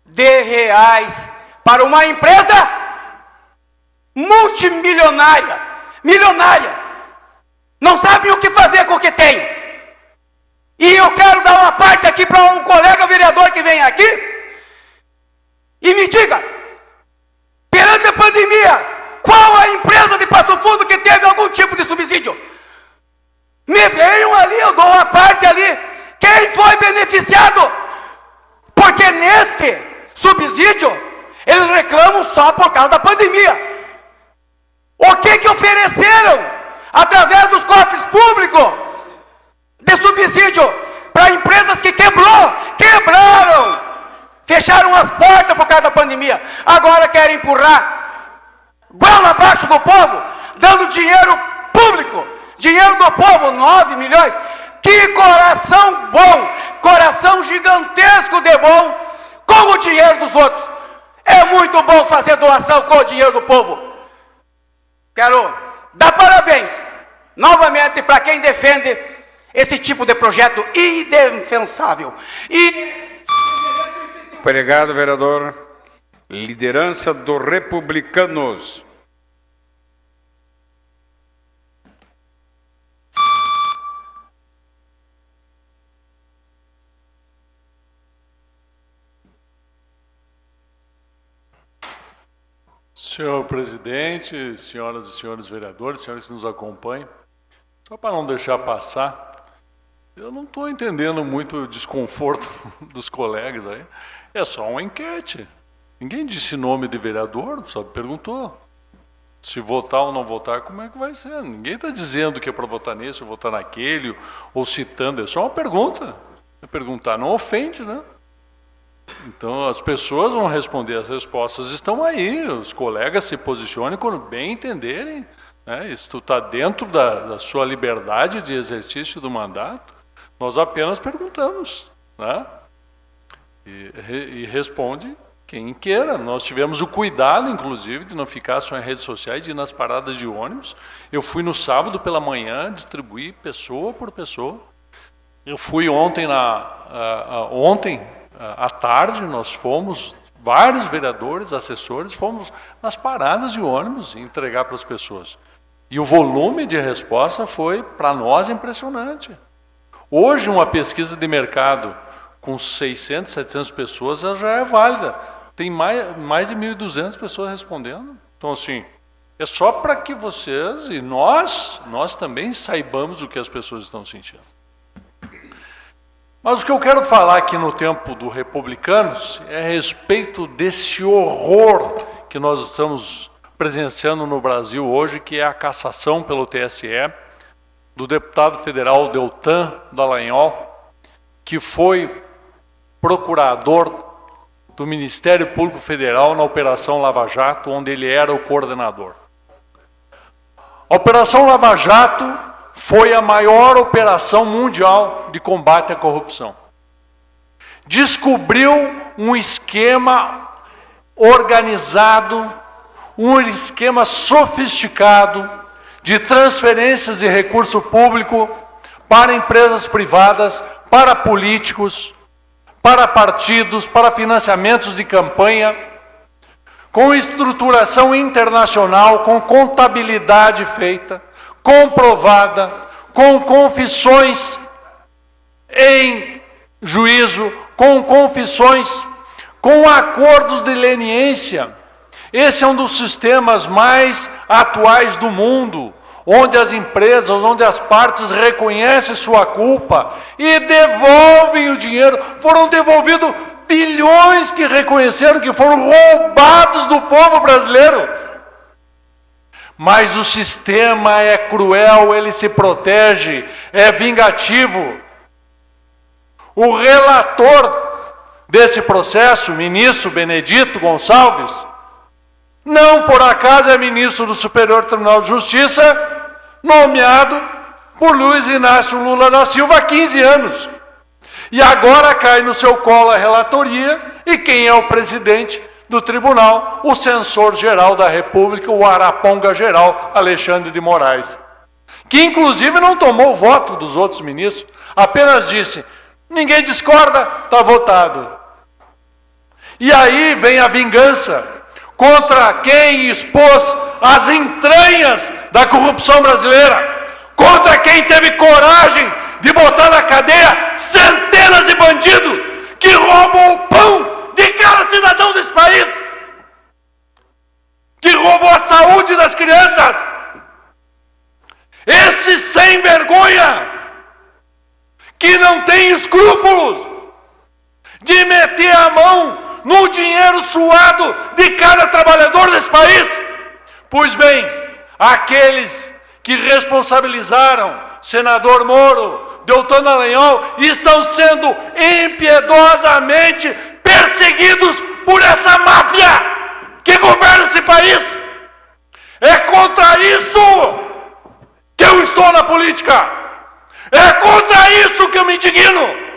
S14: de reais para uma empresa multimilionária, milionária, não sabe o que fazer com o que tem. E eu quero dar uma parte aqui para um colega vereador que vem aqui e me diga, perante a pandemia, qual a empresa de Passo Fundo que teve algum tipo de subsídio? Me venham ali, eu dou uma parte ali. Quem foi beneficiado? Porque neste subsídio, eles reclamam só por causa da pandemia. O que ofereceram através dos cofres públicos de subsídio para empresas que quebraram, fecharam as portas por causa da pandemia. Agora querem empurrar goela abaixo do povo, dando dinheiro público, dinheiro do povo, 9 milhões. Que coração bom, coração gigantesco de bom, com o dinheiro dos outros. É muito bom fazer doação com o dinheiro do povo. Quero dar parabéns, novamente, para quem defende esse tipo de projeto indefensável.
S1: Obrigado, vereador. Liderança dos republicanos.
S8: Senhor presidente, senhoras e senhores vereadores, senhores que nos acompanham, só para não deixar passar, eu não estou entendendo muito o desconforto dos colegas aí. É só uma enquete. Ninguém disse nome de vereador, só perguntou. Se votar ou não votar, como é que vai ser? Ninguém está dizendo que é para votar nesse ou votar naquele, ou citando, é só uma pergunta. Perguntar não ofende, né? Então as pessoas vão responder, as respostas estão aí, os colegas se posicionem quando bem entenderem, né? Isso está dentro da sua liberdade de exercício do mandato. Nós apenas perguntamos, né? E responde quem queira. Nós tivemos o cuidado, inclusive, de não ficar só em redes sociais, de ir nas paradas de ônibus. Eu fui no sábado pela manhã distribuir pessoa por pessoa. Eu fui ontem à tarde, nós fomos, vários vereadores, assessores, fomos nas paradas de ônibus entregar para as pessoas. E o volume de resposta foi, para nós, impressionante. Hoje, uma pesquisa de mercado com 600, 700 pessoas, ela já é válida. Tem mais de 1.200 pessoas respondendo. Então, assim, é só para que vocês e nós também saibamos o que as pessoas estão sentindo. Mas o que eu quero falar aqui no tempo do Republicanos é a respeito desse horror que nós estamos presenciando no Brasil hoje, que é a cassação pelo TSE do deputado federal Deltan Dallagnol, que foi procurador do Ministério Público Federal na Operação Lava Jato, onde ele era o coordenador. A Operação Lava Jato foi a maior operação mundial de combate à corrupção. Descobriu um esquema organizado, um esquema sofisticado de transferências de recurso público para empresas privadas, para políticos, para partidos, para financiamentos de campanha, com estruturação internacional, com contabilidade feita, comprovada, com confissões em juízo, com confissões, com acordos de leniência. Esse é um dos sistemas mais atuais do mundo, onde as empresas, onde as partes reconhecem sua culpa e devolvem o dinheiro. Foram devolvidos bilhões que reconheceram que foram roubados do povo brasileiro. Mas o sistema é cruel, ele se protege, é vingativo. O relator desse processo, o ministro Benedito Gonçalves, não por acaso é ministro do Superior Tribunal de Justiça, nomeado por Luiz Inácio Lula da Silva há 15 anos. E agora cai no seu colo a relatoria, e quem é o presidente do tribunal? O censor-geral da República, o Araponga-geral, Alexandre de Moraes. Que inclusive não tomou o voto dos outros ministros, apenas disse, ninguém discorda, está votado. E aí vem a vingança contra quem expôs as entranhas da corrupção brasileira, contra quem teve coragem de botar na cadeia centenas de bandidos que roubam o pão de cada cidadão desse país, que roubou a saúde das crianças. Esse sem vergonha, que não tem escrúpulos de meter a mão no dinheiro suado de cada trabalhador desse país. Pois bem, aqueles que responsabilizaram senador Moro, Deltan Dallagnol, estão sendo impiedosamente perseguidos por essa máfia que governa esse país. É contra isso que eu estou na política. É contra isso que eu me indigno.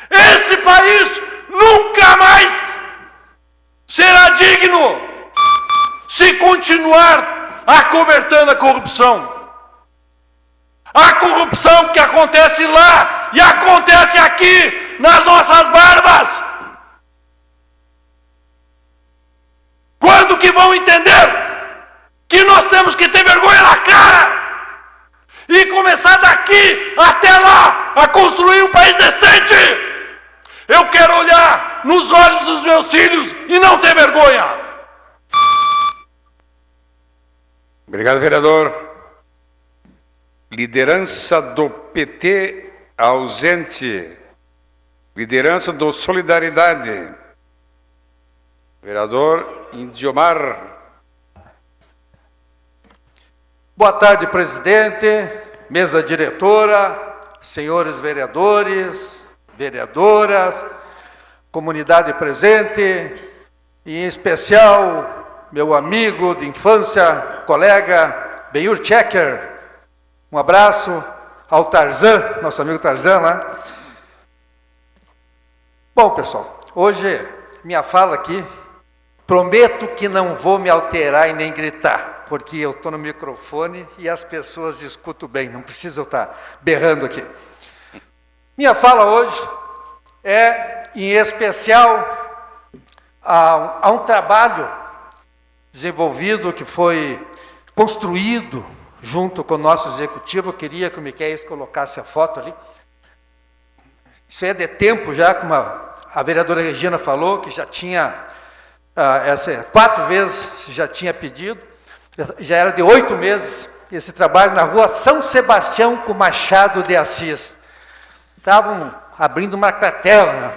S8: Esse país nunca mais será digno se continuar acobertando a corrupção. A corrupção que acontece lá e acontece aqui nas nossas barbas. Quando que vão entender que nós temos que ter vergonha na cara e começar daqui até lá a construir um país decente? Eu quero olhar nos olhos dos meus filhos e não ter vergonha.
S1: Obrigado, vereador. Liderança do PT ausente. Liderança do Solidariedade. Vereador Indiomar.
S15: Boa tarde, presidente, mesa diretora, senhores vereadores, vereadoras, comunidade presente, e em especial meu amigo de infância, colega Benhur Checker. Um abraço ao Tarzan, nosso amigo Tarzan lá. Bom, pessoal, hoje minha fala aqui, prometo que não vou me alterar e nem gritar, porque eu estou no microfone e as pessoas escutam bem, não preciso estar berrando aqui. Minha fala hoje é, em especial, a um trabalho desenvolvido que foi construído junto com o nosso executivo. Eu queria que o Miquéias colocasse a foto ali. Isso é de tempo já, como a vereadora Regina falou, que já tinha, 4 vezes já tinha pedido, já era de 8 meses, esse trabalho na rua São Sebastião com Machado de Assis. Estavam abrindo uma cratera, né?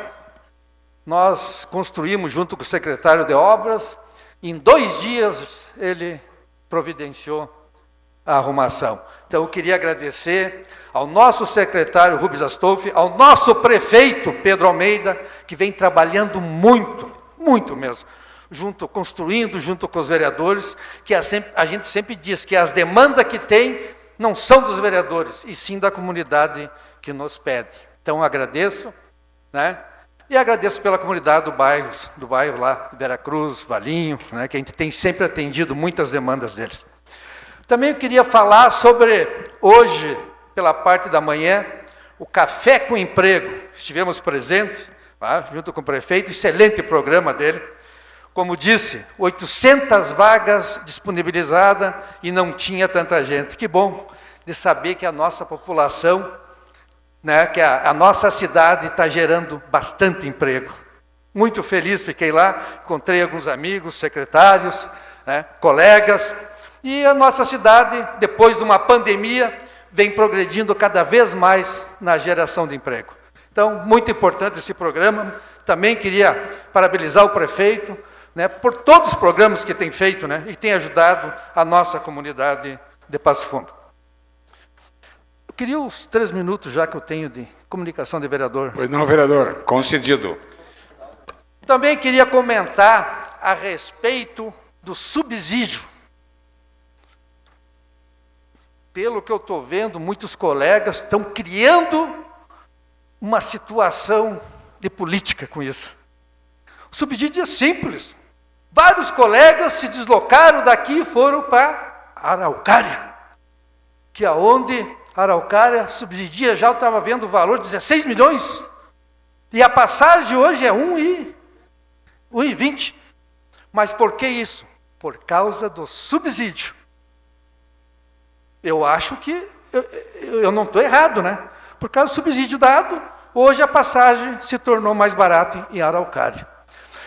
S15: Nós construímos junto com o secretário de obras, em 2 dias ele providenciou a arrumação. Então eu queria agradecer ao nosso secretário Rubens Astolfi, ao nosso prefeito Pedro Almeida, que vem trabalhando muito, muito mesmo, construindo junto com os vereadores, que a gente sempre diz que as demandas que tem não são dos vereadores, e sim da comunidade que nos pede. Então agradeço, né? E agradeço pela comunidade do bairro lá, Vera Cruz, Valinho, né, que a gente tem sempre atendido muitas demandas deles. Também eu queria falar sobre, hoje, pela parte da manhã, o Café com Emprego. Estivemos presentes, tá, junto com o prefeito, excelente programa dele. Como disse, 800 vagas disponibilizadas e não tinha tanta gente. Que bom de saber que a nossa população, né, que a nossa cidade está gerando bastante emprego. Muito feliz, fiquei lá, encontrei alguns amigos, secretários, né, colegas, e a nossa cidade, depois de uma pandemia, vem progredindo cada vez mais na geração de emprego. Então, muito importante esse programa. Também queria parabenizar o prefeito, né, por todos os programas que tem feito, né, e tem ajudado a nossa comunidade de Passo Fundo. Eu queria os 3 minutos já que eu tenho de comunicação de vereador.
S1: Pois não, vereador, concedido.
S15: Também queria comentar a respeito do subsídio. Pelo que eu estou vendo, muitos colegas estão criando uma situação de política com isso. O subsídio é simples. Vários colegas se deslocaram daqui e foram para Araucária, que é onde Araucária subsidia, já eu estava vendo o valor, 16 milhões. E a passagem hoje é 1,20. Mas por que isso? Por causa do subsídio. Eu acho que eu não estou errado, né? Por causa do subsídio dado, hoje a passagem se tornou mais barata em Araucária.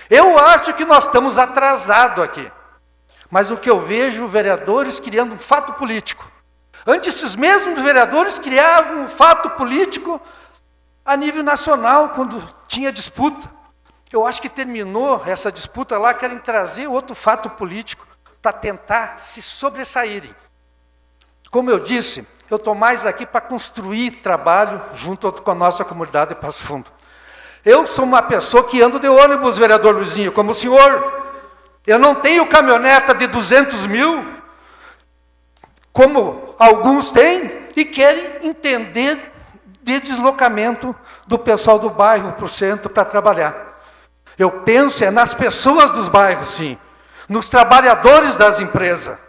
S15: Eu acho que nós estamos atrasados aqui. Mas o que eu vejo, vereadores criando um fato político. Antes, esses mesmos vereadores criavam um fato político a nível nacional, quando tinha disputa. Eu acho que terminou essa disputa lá, querem trazer outro fato político para tentar se sobressaírem. Como eu disse, eu estou mais aqui para construir trabalho junto com a nossa comunidade de Passo Fundo. Eu sou uma pessoa que ando de ônibus, vereador Luizinho, como o senhor. Eu não tenho caminhoneta de 200 mil, como alguns têm, e querem entender de deslocamento do pessoal do bairro para o centro para trabalhar. Eu penso nas pessoas dos bairros, sim, nos trabalhadores das empresas.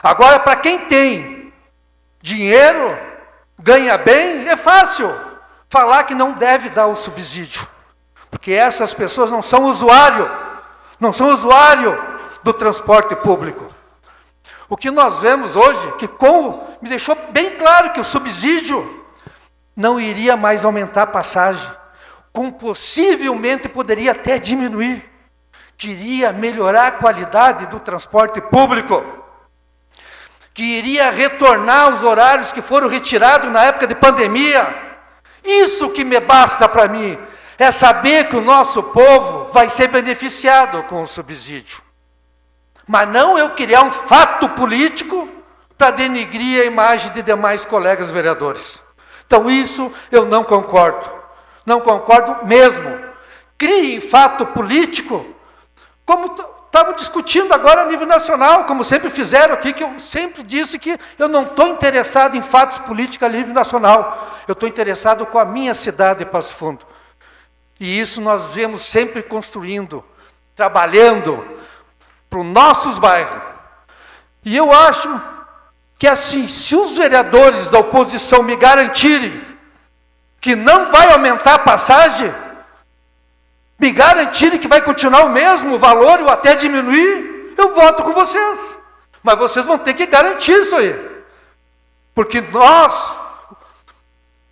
S15: Agora, para quem tem dinheiro, ganha bem, é fácil falar que não deve dar o subsídio, porque essas pessoas não são usuário do transporte público. O que nós vemos hoje, me deixou bem claro que o subsídio não iria mais aumentar a passagem, possivelmente poderia até diminuir, queria melhorar a qualidade do transporte público, que iria retornar os horários que foram retirados na época de pandemia. Isso que me basta para mim, é saber que o nosso povo vai ser beneficiado com o subsídio. Mas não eu criar um fato político para denigrir a imagem de demais colegas vereadores. Então isso eu não concordo. Não concordo mesmo. Criem fato político, como estavam discutindo agora a nível nacional, como sempre fizeram aqui, que eu sempre disse que eu não estou interessado em fatos políticos a nível nacional. Eu estou interessado com a minha cidade de Passo Fundo. E isso nós vemos sempre construindo, trabalhando para os nossos bairros. E eu acho que assim, se os vereadores da oposição me garantirem que não vai aumentar a passagem, me garantirem que vai continuar o mesmo valor ou até diminuir, eu voto com vocês. Mas vocês vão ter que garantir isso aí. Porque nós,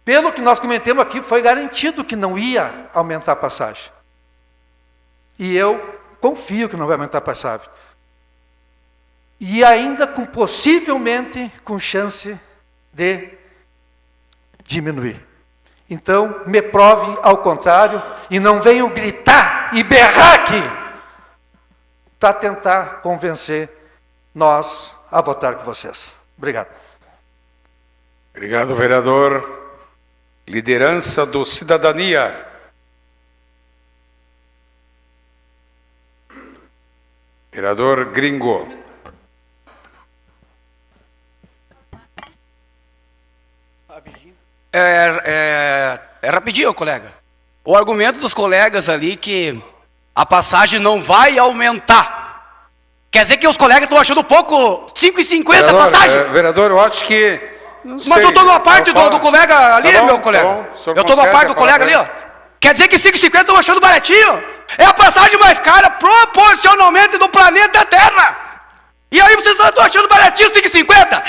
S15: Pelo que nós comentamos aqui, foi garantido que não ia aumentar a passagem. E eu confio que não vai aumentar a passagem. E ainda possivelmente com chance de diminuir. Então, me provem ao contrário e não venham gritar e berrar aqui para tentar convencer nós a votar com vocês. Obrigado.
S1: Obrigado, vereador. Liderança do Cidadania. Vereador Gringo.
S14: É rapidinho, colega. O argumento dos colegas ali que a passagem não vai aumentar. Quer dizer que os colegas estão achando pouco 5,50 a passagem?
S1: Vereador, eu acho que...
S14: Mas eu estou numa parte do colega ali, meu colega. Eu estou numa parte do colega ali, ó. Quer dizer que 5,50 estão achando baratinho? É a passagem mais cara proporcionalmente do planeta Terra. E aí vocês estão achando baratinho 5,50?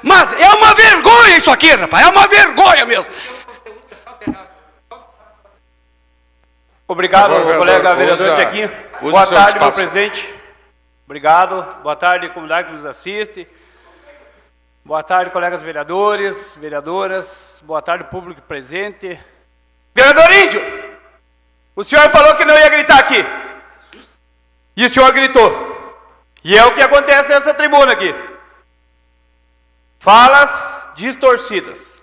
S14: Mas é uma vergonha isso aqui, rapaz. É uma vergonha mesmo.
S16: Obrigado,
S1: Agora,
S16: colega vereador Tiaguinho. Boa tarde, meu
S1: espaço.
S16: presidente. Obrigado. Boa tarde, comunidade que nos assiste. Boa tarde, colegas vereadores, vereadoras. Boa tarde, público presente. Vereador Índio, o senhor falou que não ia gritar aqui. E o senhor gritou. E é o que acontece nessa tribuna aqui. Falas distorcidas.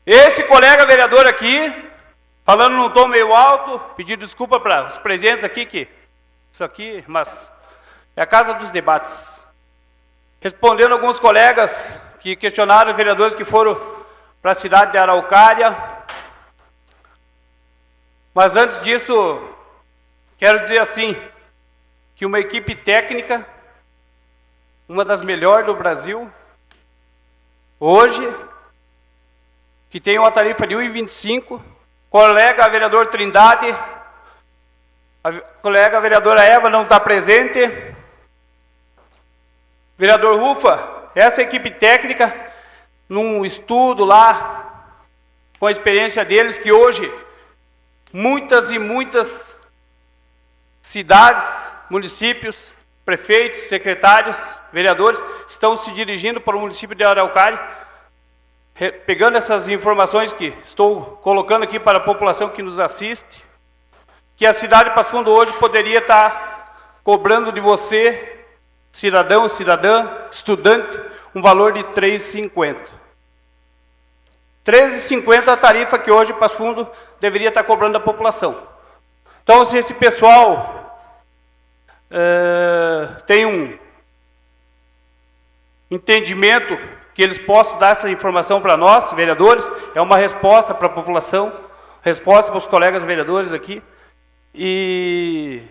S16: Esse colega vereador aqui, falando num tom meio alto, pedindo desculpa para os presentes aqui, que isso aqui, mas é a casa dos debates. Respondendo alguns colegas que questionaram os vereadores que foram para a cidade de Araucária. Mas antes disso, quero dizer assim, que uma equipe técnica, uma das melhores do Brasil, hoje, que tem uma tarifa de 1,25, colega vereador Trindade, a colega vereadora Eva não está presente, vereador Rufa, essa equipe técnica, num estudo lá, com a experiência deles, que hoje, muitas e muitas cidades, municípios, prefeitos, secretários, vereadores, estão se dirigindo para o município de Araucária, pegando essas informações que estou colocando aqui para a população que nos assiste, que a cidade de Passo Fundo hoje poderia estar cobrando de você, cidadão, cidadã, estudante, um valor de R$ 3,50. R$ 13,50 a tarifa que hoje Passo Fundo deveria estar cobrando da população. Então, se esse pessoal tem um entendimento que eles possam dar essa informação para nós, vereadores, é uma resposta para a população, resposta para os colegas vereadores aqui, e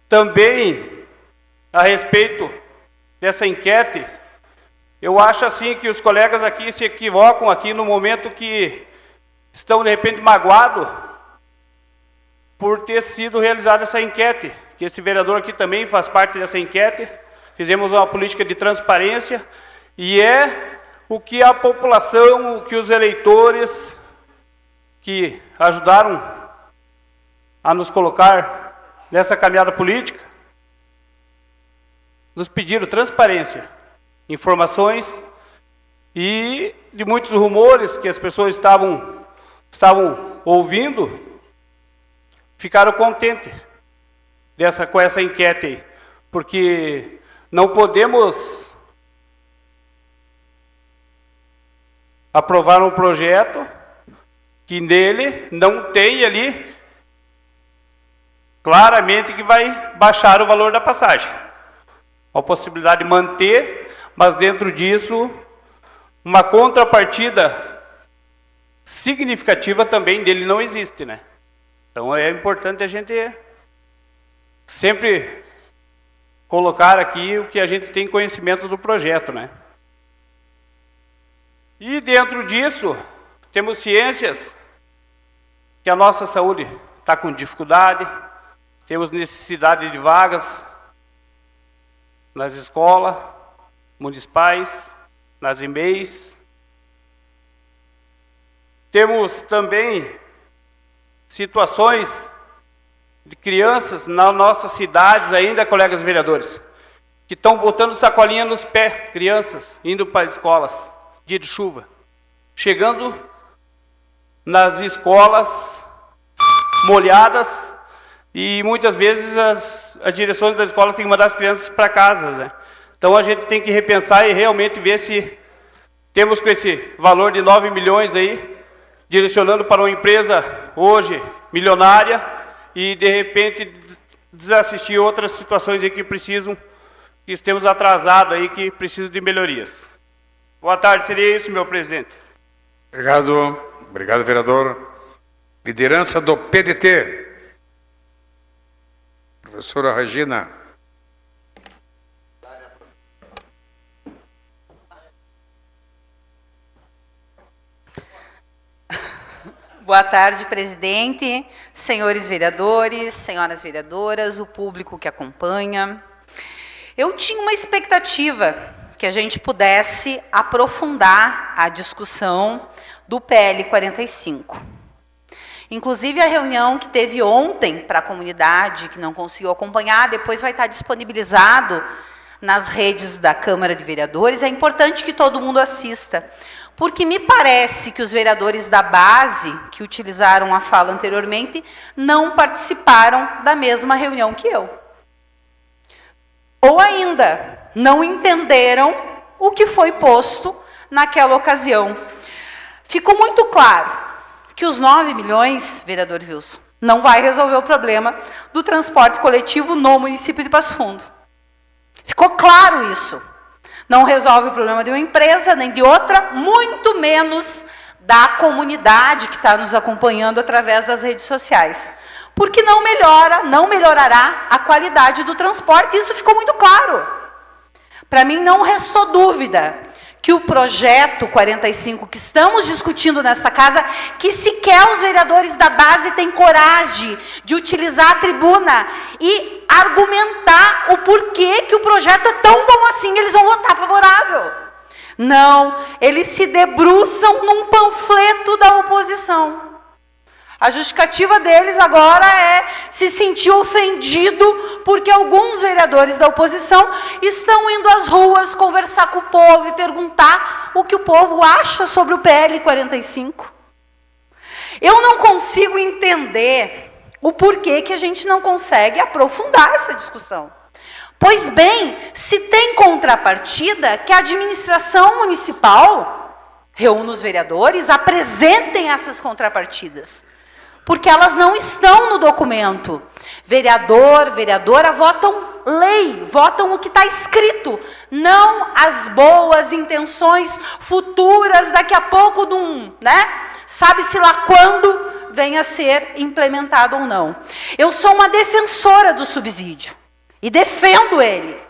S16: também a respeito dessa enquete, eu acho assim que os colegas aqui se equivocam aqui no momento que estão de repente magoados por ter sido realizada essa enquete, que esse vereador aqui também faz parte dessa enquete, fizemos uma política de transparência, e é o que a população, o que os eleitores que ajudaram a nos colocar nessa caminhada política, nos pediram transparência, informações e de muitos rumores que as pessoas estavam ouvindo, ficaram contentes com essa enquete aí, porque não podemos aprovar um projeto que nele não tem ali claramente que vai baixar o valor da passagem. A possibilidade de manter, mas dentro disso, uma contrapartida significativa também dele não existe, né? Então é importante a gente sempre colocar aqui o que a gente tem conhecimento do projeto, né? E dentro disso, temos ciências que a nossa saúde está com dificuldade, temos necessidade de vagas nas escolas municipais, nas EMEIs, Temos também situações de crianças nas nossas cidades ainda, colegas vereadores, que estão botando sacolinha nos pés, crianças, indo para as escolas, dia de chuva. Chegando nas escolas molhadas e muitas vezes as direções das escolas têm que mandar as crianças para casa, né? Então a gente tem que repensar e realmente ver se temos com esse valor de 9 milhões aí, direcionando para uma empresa hoje milionária e de repente desassistir outras situações aí que precisam, que estamos atrasados aí, que precisam de melhorias. Boa tarde, seria isso, meu presidente.
S1: Obrigado, obrigado, vereador. Liderança do PDT. Professora Regina.
S17: Boa tarde, presidente, senhores vereadores, senhoras vereadoras, o público que acompanha. Eu tinha uma expectativa que a gente pudesse aprofundar a discussão do PL 45. Inclusive, a reunião que teve ontem para a comunidade, que não conseguiu acompanhar, depois vai estar disponibilizado nas redes da Câmara de Vereadores. É importante que todo mundo assista, porque me parece que os vereadores da base, que utilizaram a fala anteriormente, não participaram da mesma reunião que eu. Ou ainda, não entenderam o que foi posto naquela ocasião. Ficou muito claro que os 9 milhões, vereador Wilson, não vai resolver o problema do transporte coletivo no município de Passo Fundo. Ficou claro isso. Não resolve o problema de uma empresa, nem de outra, muito menos da comunidade que está nos acompanhando através das redes sociais. Porque não melhorará a qualidade do transporte, isso ficou muito claro. Para mim não restou dúvida que o projeto 45 que estamos discutindo nesta casa, que sequer os vereadores da base têm coragem de utilizar a tribuna e argumentar o porquê que o projeto é tão bom assim, eles vão votar favorável. Não, eles se debruçam num panfleto da oposição. A justificativa deles agora é se sentir ofendido porque alguns vereadores da oposição estão indo às ruas conversar com o povo e perguntar o que o povo acha sobre o PL 45. Eu não consigo entender o porquê que a gente não consegue aprofundar essa discussão. Pois bem, se tem contrapartida, que a administração municipal reúna os vereadores, apresentem essas contrapartidas. Porque elas não estão no documento. Vereador, vereadora votam lei, votam o que está escrito, não as boas intenções futuras, daqui a pouco, sabe-se lá quando venha a ser implementado ou não. Eu sou uma defensora do subsídio e defendo ele.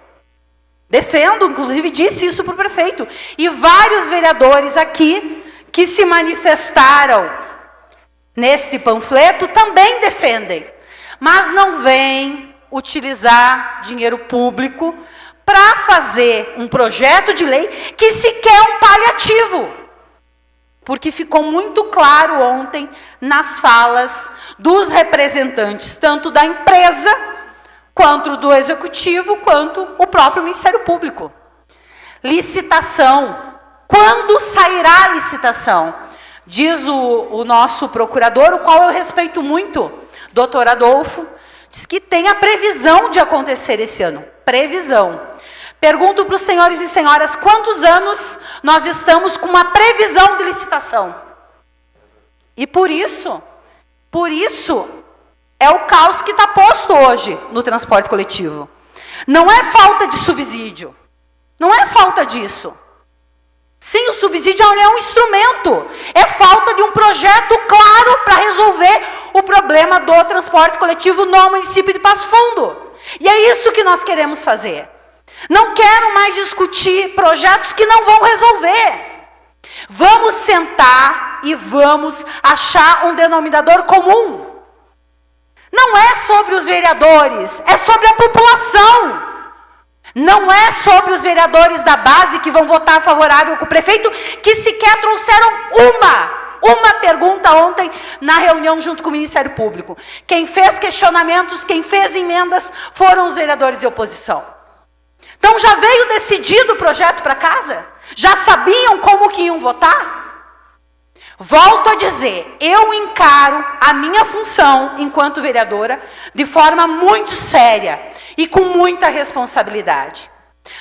S17: Defendo, inclusive disse isso para o prefeito. E vários vereadores aqui que se manifestaram neste panfleto também defendem, mas não vêm utilizar dinheiro público para fazer um projeto de lei que sequer é um paliativo. Porque ficou muito claro ontem nas falas dos representantes, tanto da empresa, quanto do executivo, quanto o próprio Ministério Público. Licitação. Quando sairá a licitação? Diz o nosso procurador, o qual eu respeito muito, doutor Adolfo, diz que tem a previsão de acontecer esse ano. Previsão. Pergunto para os senhores e senhoras, quantos anos nós estamos com uma previsão de licitação? E por isso é o caos que está posto hoje no transporte coletivo. Não é falta de subsídio, não é falta disso. Sim, o subsídio é um instrumento. É falta de um projeto claro para resolver o problema do transporte coletivo no município de Passo Fundo. E é isso que nós queremos fazer. Não quero mais discutir projetos que não vão resolver. Vamos sentar e vamos achar um denominador comum. Não é sobre os vereadores, é sobre a população. Não é sobre os vereadores da base que vão votar favorável com o prefeito, que sequer trouxeram uma uma pergunta ontem na reunião junto com o Ministério Público. Quem fez questionamentos, quem fez emendas, foram os vereadores de oposição. Então já veio decidido o projeto para casa? Já sabiam como que iam votar? Volto a dizer, eu encaro a minha função enquanto vereadora de forma muito séria e com muita responsabilidade.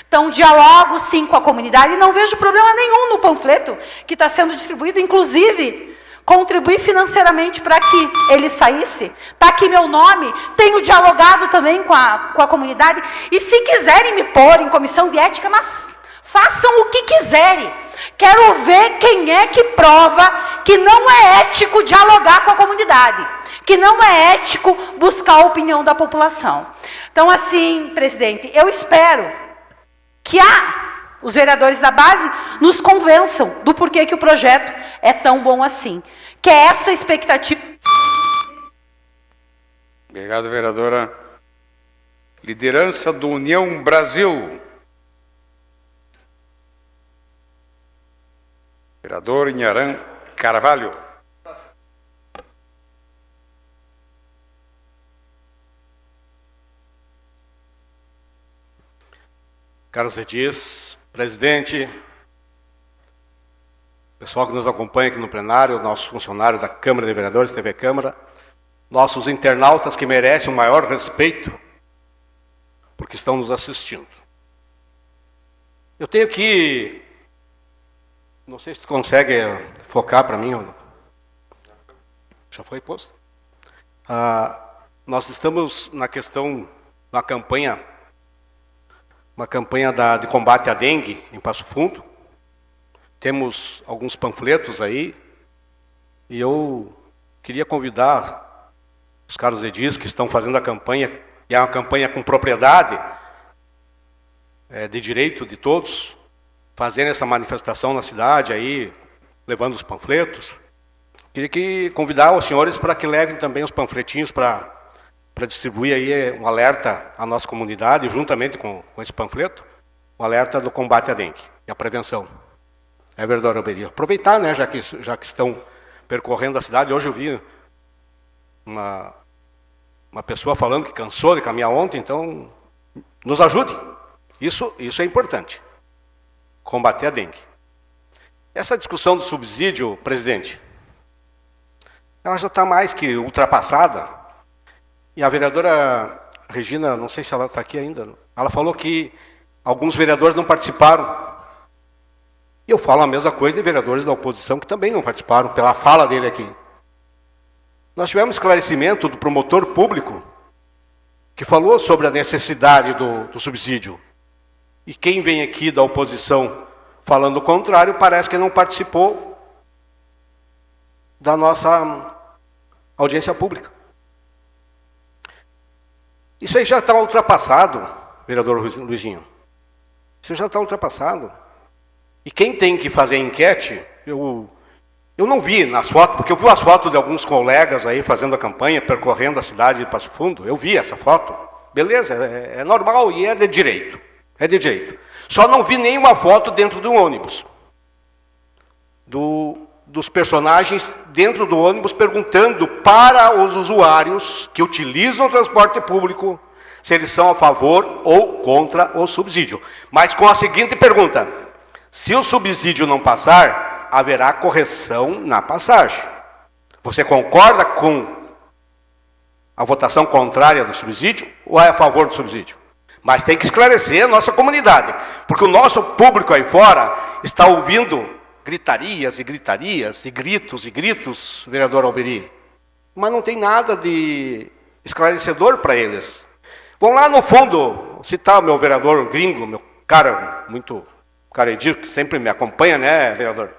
S17: Então, dialogo sim com a comunidade e não vejo problema nenhum no panfleto que está sendo distribuído, inclusive contribuir financeiramente para que ele saísse. Está aqui meu nome, tenho dialogado também com a comunidade e se quiserem me pôr em comissão de ética, mas façam o que quiserem. Quero ver quem é que prova que não é ético dialogar com a comunidade, que não é ético buscar a opinião da população. Então, assim, presidente, eu espero que os vereadores da base nos convençam do porquê que o projeto é tão bom assim. Que é essa expectativa.
S1: Obrigado, vereadora. Liderança do União Brasil. Vereador Inharan Carvalho.
S6: Carlos Edis, presidente, pessoal que nos acompanha aqui no plenário, nossos funcionários da Câmara de Vereadores, TV Câmara, nossos internautas que merecem o maior respeito, porque estão nos assistindo. Eu tenho que... Não sei se tu consegue focar para mim. Já foi posto? Nós estamos na questão, na campanha, uma campanha de combate à dengue em Passo Fundo. Temos alguns panfletos aí. E eu queria convidar os caros edis que estão fazendo a campanha, e é uma campanha com propriedade, de direito de todos, fazendo essa manifestação na cidade aí, levando os panfletos. Queria convidar os senhores para que levem também os panfletinhos para distribuir aí um alerta à nossa comunidade, juntamente com esse panfleto, um alerta do combate à dengue e à prevenção. É verdade, Alberi. Aproveitar, né, já que estão percorrendo a cidade. Hoje eu vi uma pessoa falando que cansou de caminhar ontem, então nos ajude. Isso é importante. Combater a dengue. Essa discussão do subsídio, presidente, ela já está mais que ultrapassada. E a vereadora Regina, não sei se ela está aqui ainda, ela falou que alguns vereadores não participaram. E eu falo a mesma coisa de vereadores da oposição que também não participaram, pela fala dele aqui. Nós tivemos esclarecimento do promotor público, que falou sobre a necessidade do subsídio. E quem vem aqui da oposição falando o contrário, parece que não participou da nossa audiência pública. Isso aí já está ultrapassado, vereador Luizinho. Isso já está ultrapassado. E quem tem que fazer enquete, eu não vi nas fotos, porque eu vi as fotos de alguns colegas aí fazendo a campanha, percorrendo a cidade de Passo Fundo. Eu vi essa foto. Beleza, é normal e é de direito. É de direito. Só não vi nenhuma foto dentro do ônibus. Dos personagens dentro do ônibus perguntando para os usuários que utilizam o transporte público se eles são a favor ou contra o subsídio. Mas com a seguinte pergunta: se o subsídio não passar, haverá correção na passagem. Você concorda com a votação contrária do subsídio ou é a favor do subsídio? Mas tem que esclarecer a nossa comunidade, porque o nosso público aí fora está ouvindo gritarias e gritarias, e gritos, vereador Alberi, mas não tem nada de esclarecedor para eles. Vão lá no fundo, citar o meu vereador gringo, meu cara, muito caredio, que sempre me acompanha, né, vereador?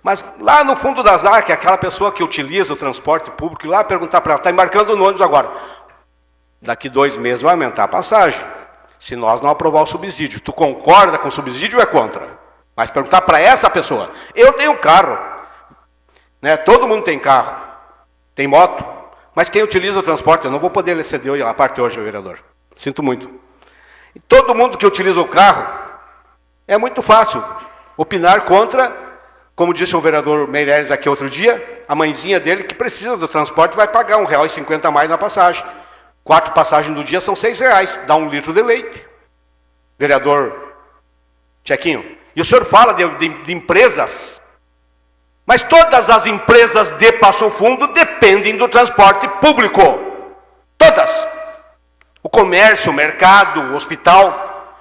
S6: Mas lá no fundo da ZAC, aquela pessoa que utiliza o transporte público, lá perguntar para ela, está embarcando no ônibus agora. Daqui 2 meses vai aumentar a passagem, se nós não aprovar o subsídio. Tu concorda com o subsídio ou é contra? Mas perguntar para essa pessoa. Eu tenho carro, né? Todo mundo tem carro, tem moto, mas quem utiliza o transporte, eu não vou poder ceder a parte hoje, vereador. Sinto muito. E todo mundo que utiliza o carro, é muito fácil opinar contra Como disse o vereador Meireles aqui outro dia, a mãezinha dele, que precisa do transporte, vai pagar R$1,50 a mais na passagem. 4 passagens do dia são R$6, dá 1 litro de leite. Vereador Tchequinho. E o senhor fala de empresas, mas todas as empresas de Passo Fundo dependem do transporte público. Todas. O comércio, o mercado, o hospital.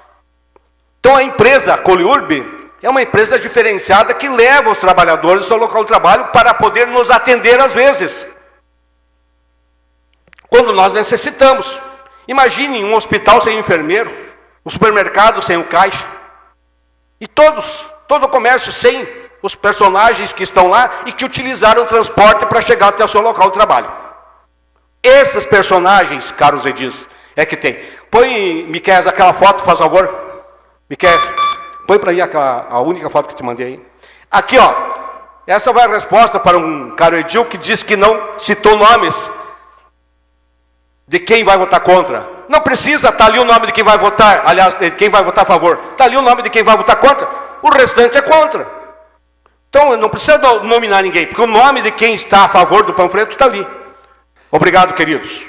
S6: Então a empresa Coliurb é uma empresa diferenciada que leva os trabalhadores ao local de trabalho para poder nos atender às vezes, quando nós necessitamos. Imagine um hospital sem enfermeiro, um supermercado sem o caixa, e todo o comércio sem os personagens que estão lá e que utilizaram o transporte para chegar até o seu local de trabalho. Esses personagens, caros Edis, é que tem. Põe, Miquel, aquela foto, faz favor. Miquel, põe para mim a única foto que te mandei aí. Aqui, ó. Essa vai a resposta para um caro Edil que diz que não citou nomes de quem vai votar contra. Não precisa, está ali o nome de quem vai votar, aliás, de quem vai votar a favor. Está ali o nome de quem vai votar contra, o restante é contra. Então, não precisa nominar ninguém, porque o nome de quem está a favor do panfleto está ali. Obrigado, queridos.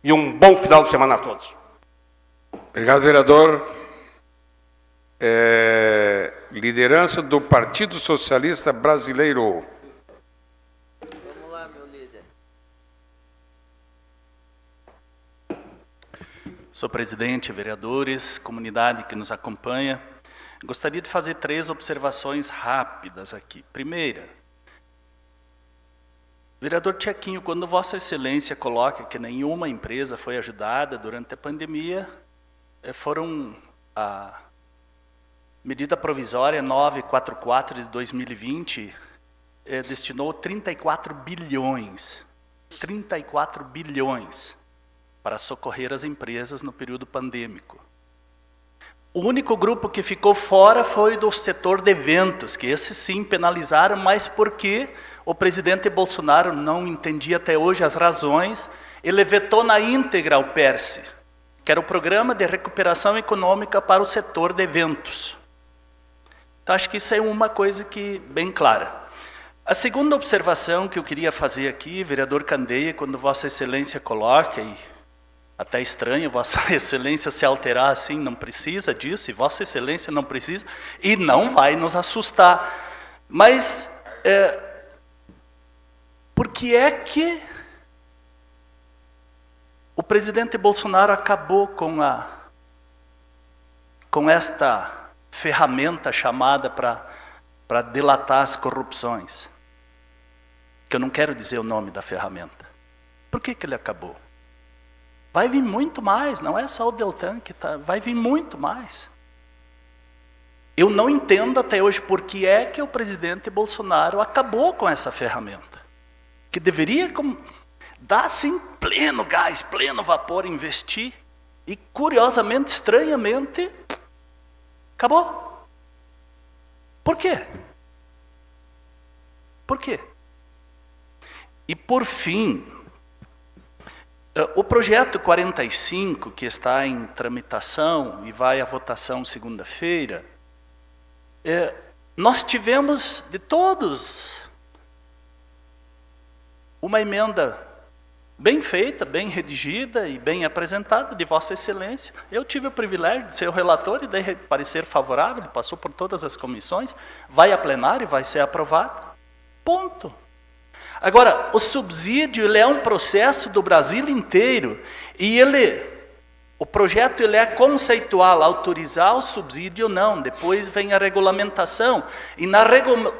S6: E um bom final de semana a todos.
S1: Obrigado, vereador. Liderança do Partido Socialista Brasileiro.
S2: Vamos lá, meu líder.
S3: Senhor presidente, vereadores, comunidade que nos acompanha, gostaria de fazer 3 observações rápidas aqui. Primeira, vereador Tchequinho, quando Vossa Excelência coloca que nenhuma empresa foi ajudada durante a pandemia, foram a medida provisória 944 de 2020 destinou 34 bilhões para socorrer as empresas no período pandêmico. O único grupo que ficou fora foi do setor de eventos, que esses sim penalizaram, mas porque o presidente Bolsonaro não entendia até hoje as razões, ele vetou na íntegra o PERSE, que era o Programa de Recuperação Econômica para o setor de eventos. Então, acho que isso é uma coisa que bem clara. A segunda observação que eu queria fazer aqui, vereador Candeia, quando Vossa Excelência coloca, e até estranho Vossa Excelência se alterar assim, não precisa disso, e Vossa Excelência não precisa, e não vai nos assustar. Mas, por que é que o presidente Bolsonaro acabou com esta ferramenta chamada para delatar as corrupções? Que eu não quero dizer o nome da ferramenta. Por que ele acabou? Vai vir muito mais, não é só o Deltan que está, vai vir muito mais. Eu não entendo até hoje por que é que o presidente Bolsonaro acabou com essa ferramenta. Que deveria dar assim pleno gás, pleno vapor, investir, e curiosamente, estranhamente, acabou. Por quê? Por quê? E por fim, o projeto 45, que está em tramitação e vai à votação segunda-feira, nós tivemos de todos uma emenda bem feita, bem redigida e bem apresentada de Vossa Excelência. Eu tive o privilégio de ser o relator e dei parecer favorável, ele passou por todas as comissões, vai a plenário e vai ser aprovado. Ponto. Agora, o subsídio ele é um processo do Brasil inteiro e o projeto ele é conceitual, autorizar o subsídio ou não, depois vem a regulamentação. E na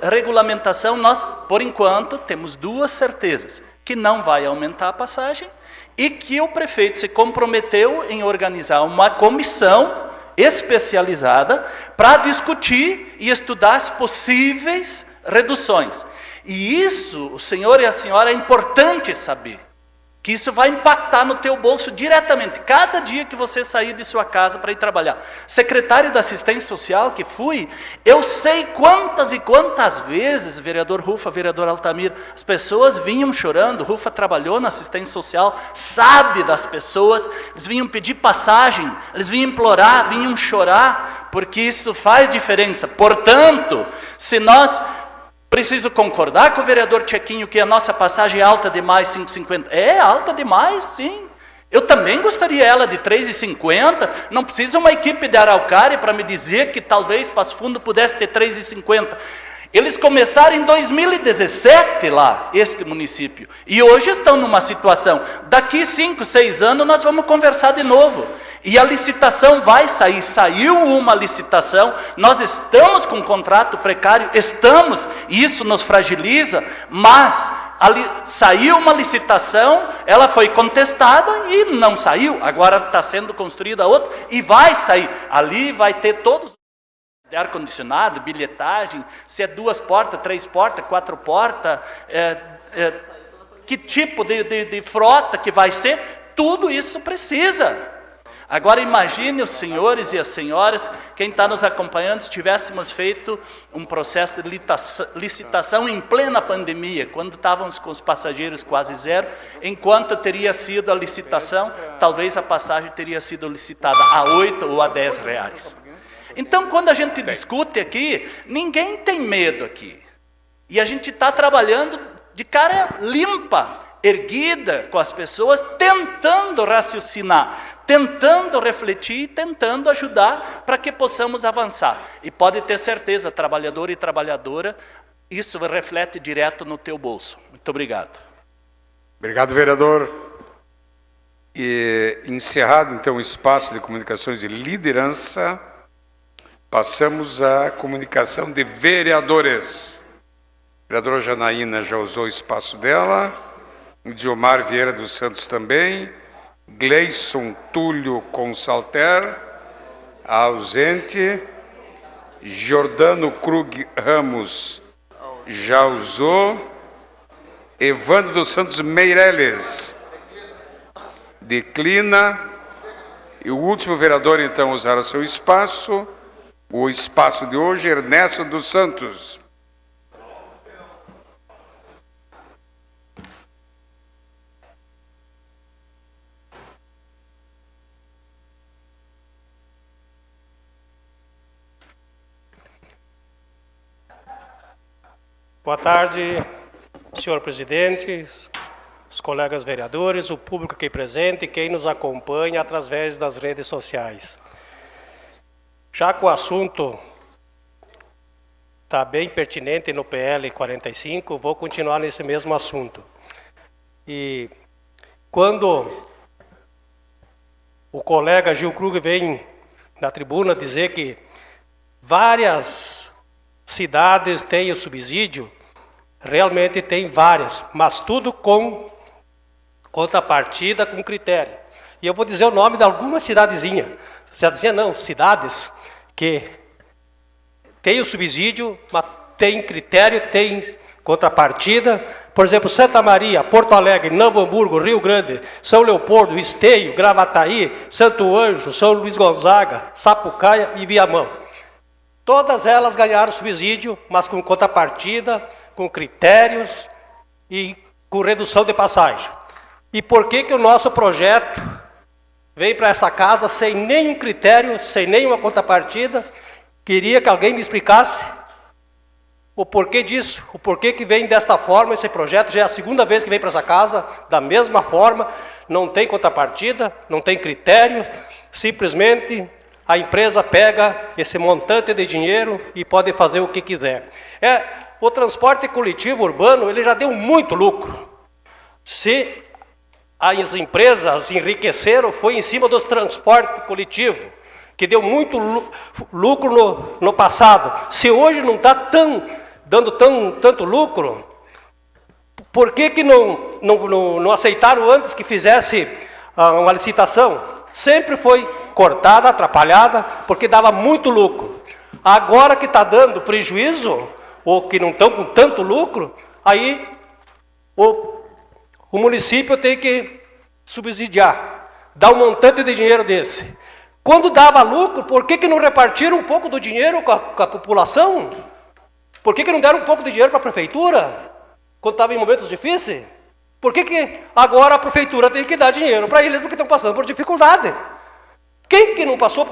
S3: regulamentação nós, por enquanto, temos 2 certezas, que não vai aumentar a passagem e que o prefeito se comprometeu em organizar uma comissão especializada para discutir e estudar as possíveis reduções. E isso, o senhor e a senhora, é importante saber, que isso vai impactar no teu bolso diretamente, cada dia que você sair de sua casa para ir trabalhar. Secretário da Assistência Social que fui, eu sei quantas e quantas vezes, vereador Rufa, vereador Altamir, as pessoas vinham chorando, Rufa trabalhou na assistência social, sabe das pessoas, eles vinham pedir passagem, eles vinham implorar, vinham chorar, porque isso faz diferença. Portanto, se nós Preciso concordar com o vereador Tchequinho que a nossa passagem é alta demais, 5,50. É alta demais, sim. Eu também gostaria ela de 3,50. Não precisa uma equipe de Araucária para me dizer que talvez Passo Fundo pudesse ter 3,50. Eles começaram em 2017 lá, este município. E hoje estão numa situação. Daqui 5, 6 anos nós vamos conversar de novo. E a licitação vai sair. Saiu uma licitação. Nós estamos com um contrato precário. Estamos. Isso nos fragiliza. Mas saiu uma licitação. Ela foi contestada e não saiu. Agora está sendo construída outra. E vai sair. Ali vai ter todos... de ar-condicionado, bilhetagem, se é 2 portas, 3 portas, 4 portas, que tipo de frota que vai ser, tudo isso precisa. Agora imagine os senhores e as senhoras, quem está nos acompanhando, se tivéssemos feito um processo de licitação em plena pandemia, quando estávamos com os passageiros quase zero, enquanto teria sido a licitação, talvez a passagem teria sido licitada a 8 ou a 10 reais. Então, quando a gente discute aqui, ninguém tem medo aqui. E a gente está trabalhando de cara limpa, erguida com as pessoas, tentando raciocinar, tentando refletir, tentando ajudar para que possamos avançar. E pode ter certeza, trabalhador e trabalhadora, isso reflete direto no teu bolso. Muito obrigado.
S1: Obrigado, vereador. E encerrado, então, o espaço de comunicações de liderança, passamos à comunicação de vereadores. A vereadora Janaína já usou o espaço dela, Diomar Vieira dos Santos também, Gleison Túlio Consalter, ausente, Jordano Krug Ramos já usou, Evandro dos Santos Meireles declina, e o último vereador então usar o seu espaço, o espaço de hoje, Ernesto dos Santos.
S18: Boa tarde, senhor presidente, os colegas vereadores, o público aqui presente e quem nos acompanha através das redes sociais. Já que o assunto está bem pertinente no PL 45, vou continuar nesse mesmo assunto. E quando o colega Gil Krug vem na tribuna dizer que várias cidades têm o subsídio, realmente tem várias, mas tudo com contrapartida, com critério. E eu vou dizer o nome de alguma cidadezinha. Cidadezinha não, cidades que tem o subsídio, mas tem critério, tem contrapartida. Por exemplo, Santa Maria, Porto Alegre, Novo Hamburgo, Rio Grande, São Leopoldo, Esteio, Gravataí, Santo Anjo, São Luís Gonzaga, Sapucaia e Viamão. Todas elas ganharam subsídio, mas com contrapartida, com critérios e com redução de passagem. E por que que o nosso projeto vem para essa casa sem nenhum critério, sem nenhuma contrapartida? Queria que alguém me explicasse o porquê disso, o porquê que vem desta forma esse projeto. Já é a segunda vez que vem para essa casa, da mesma forma, não tem contrapartida, não tem critério, simplesmente a empresa pega esse montante de dinheiro e pode fazer o que quiser. O transporte coletivo urbano, ele já deu muito lucro. Se as empresas enriqueceram, foi em cima dos transportes coletivos, que deu muito lucro no passado. Se hoje não está dando tanto lucro, por que não aceitaram antes que fizesse uma licitação? Sempre foi cortada, atrapalhada, porque dava muito lucro. Agora que está dando prejuízo, ou que não estão com tanto lucro, aí o município tem que subsidiar, dar um montante de dinheiro desse. Quando dava lucro, por que não repartiram um pouco do dinheiro com a população? Por que não deram um pouco de dinheiro para a prefeitura, quando estava em momentos difíceis? Por que agora a prefeitura tem que dar dinheiro para eles porque estão passando por dificuldade? Quem que não passou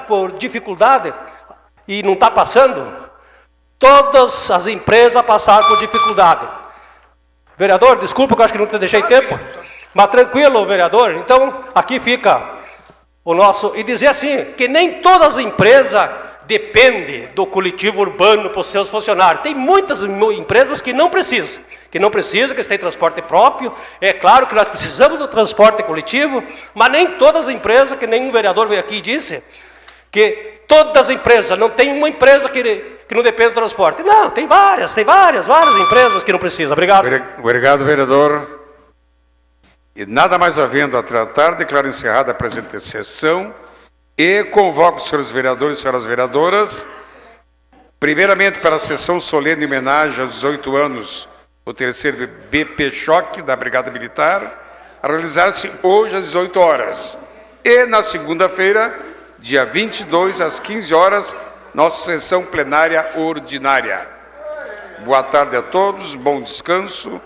S18: por dificuldade e não está passando? todas as empresas passaram por dificuldade. Vereador, desculpa que eu acho que não te deixei tempo, mas tranquilo, vereador. Então, aqui fica o nosso... E dizer assim, que nem todas as empresas dependem do coletivo urbano para os seus funcionários. Tem muitas empresas que não precisam, que eles têm transporte próprio. É claro que nós precisamos do transporte coletivo, mas nem todas as empresas, que nenhum vereador veio aqui e disse, que todas as empresas, não tem uma empresa que não depende do transporte. Não, tem várias empresas que não precisam. Obrigado.
S1: Obrigado, vereador. E nada mais havendo a tratar, declaro encerrada a presente sessão e convoco os senhores vereadores e senhoras vereadoras, primeiramente para a sessão solene em homenagem aos 18 anos do terceiro BP Choque da Brigada Militar, a realizar-se hoje às 18 horas. E na segunda-feira, dia 22, às 15 horas, nossa sessão plenária ordinária. Boa tarde a todos, bom descanso.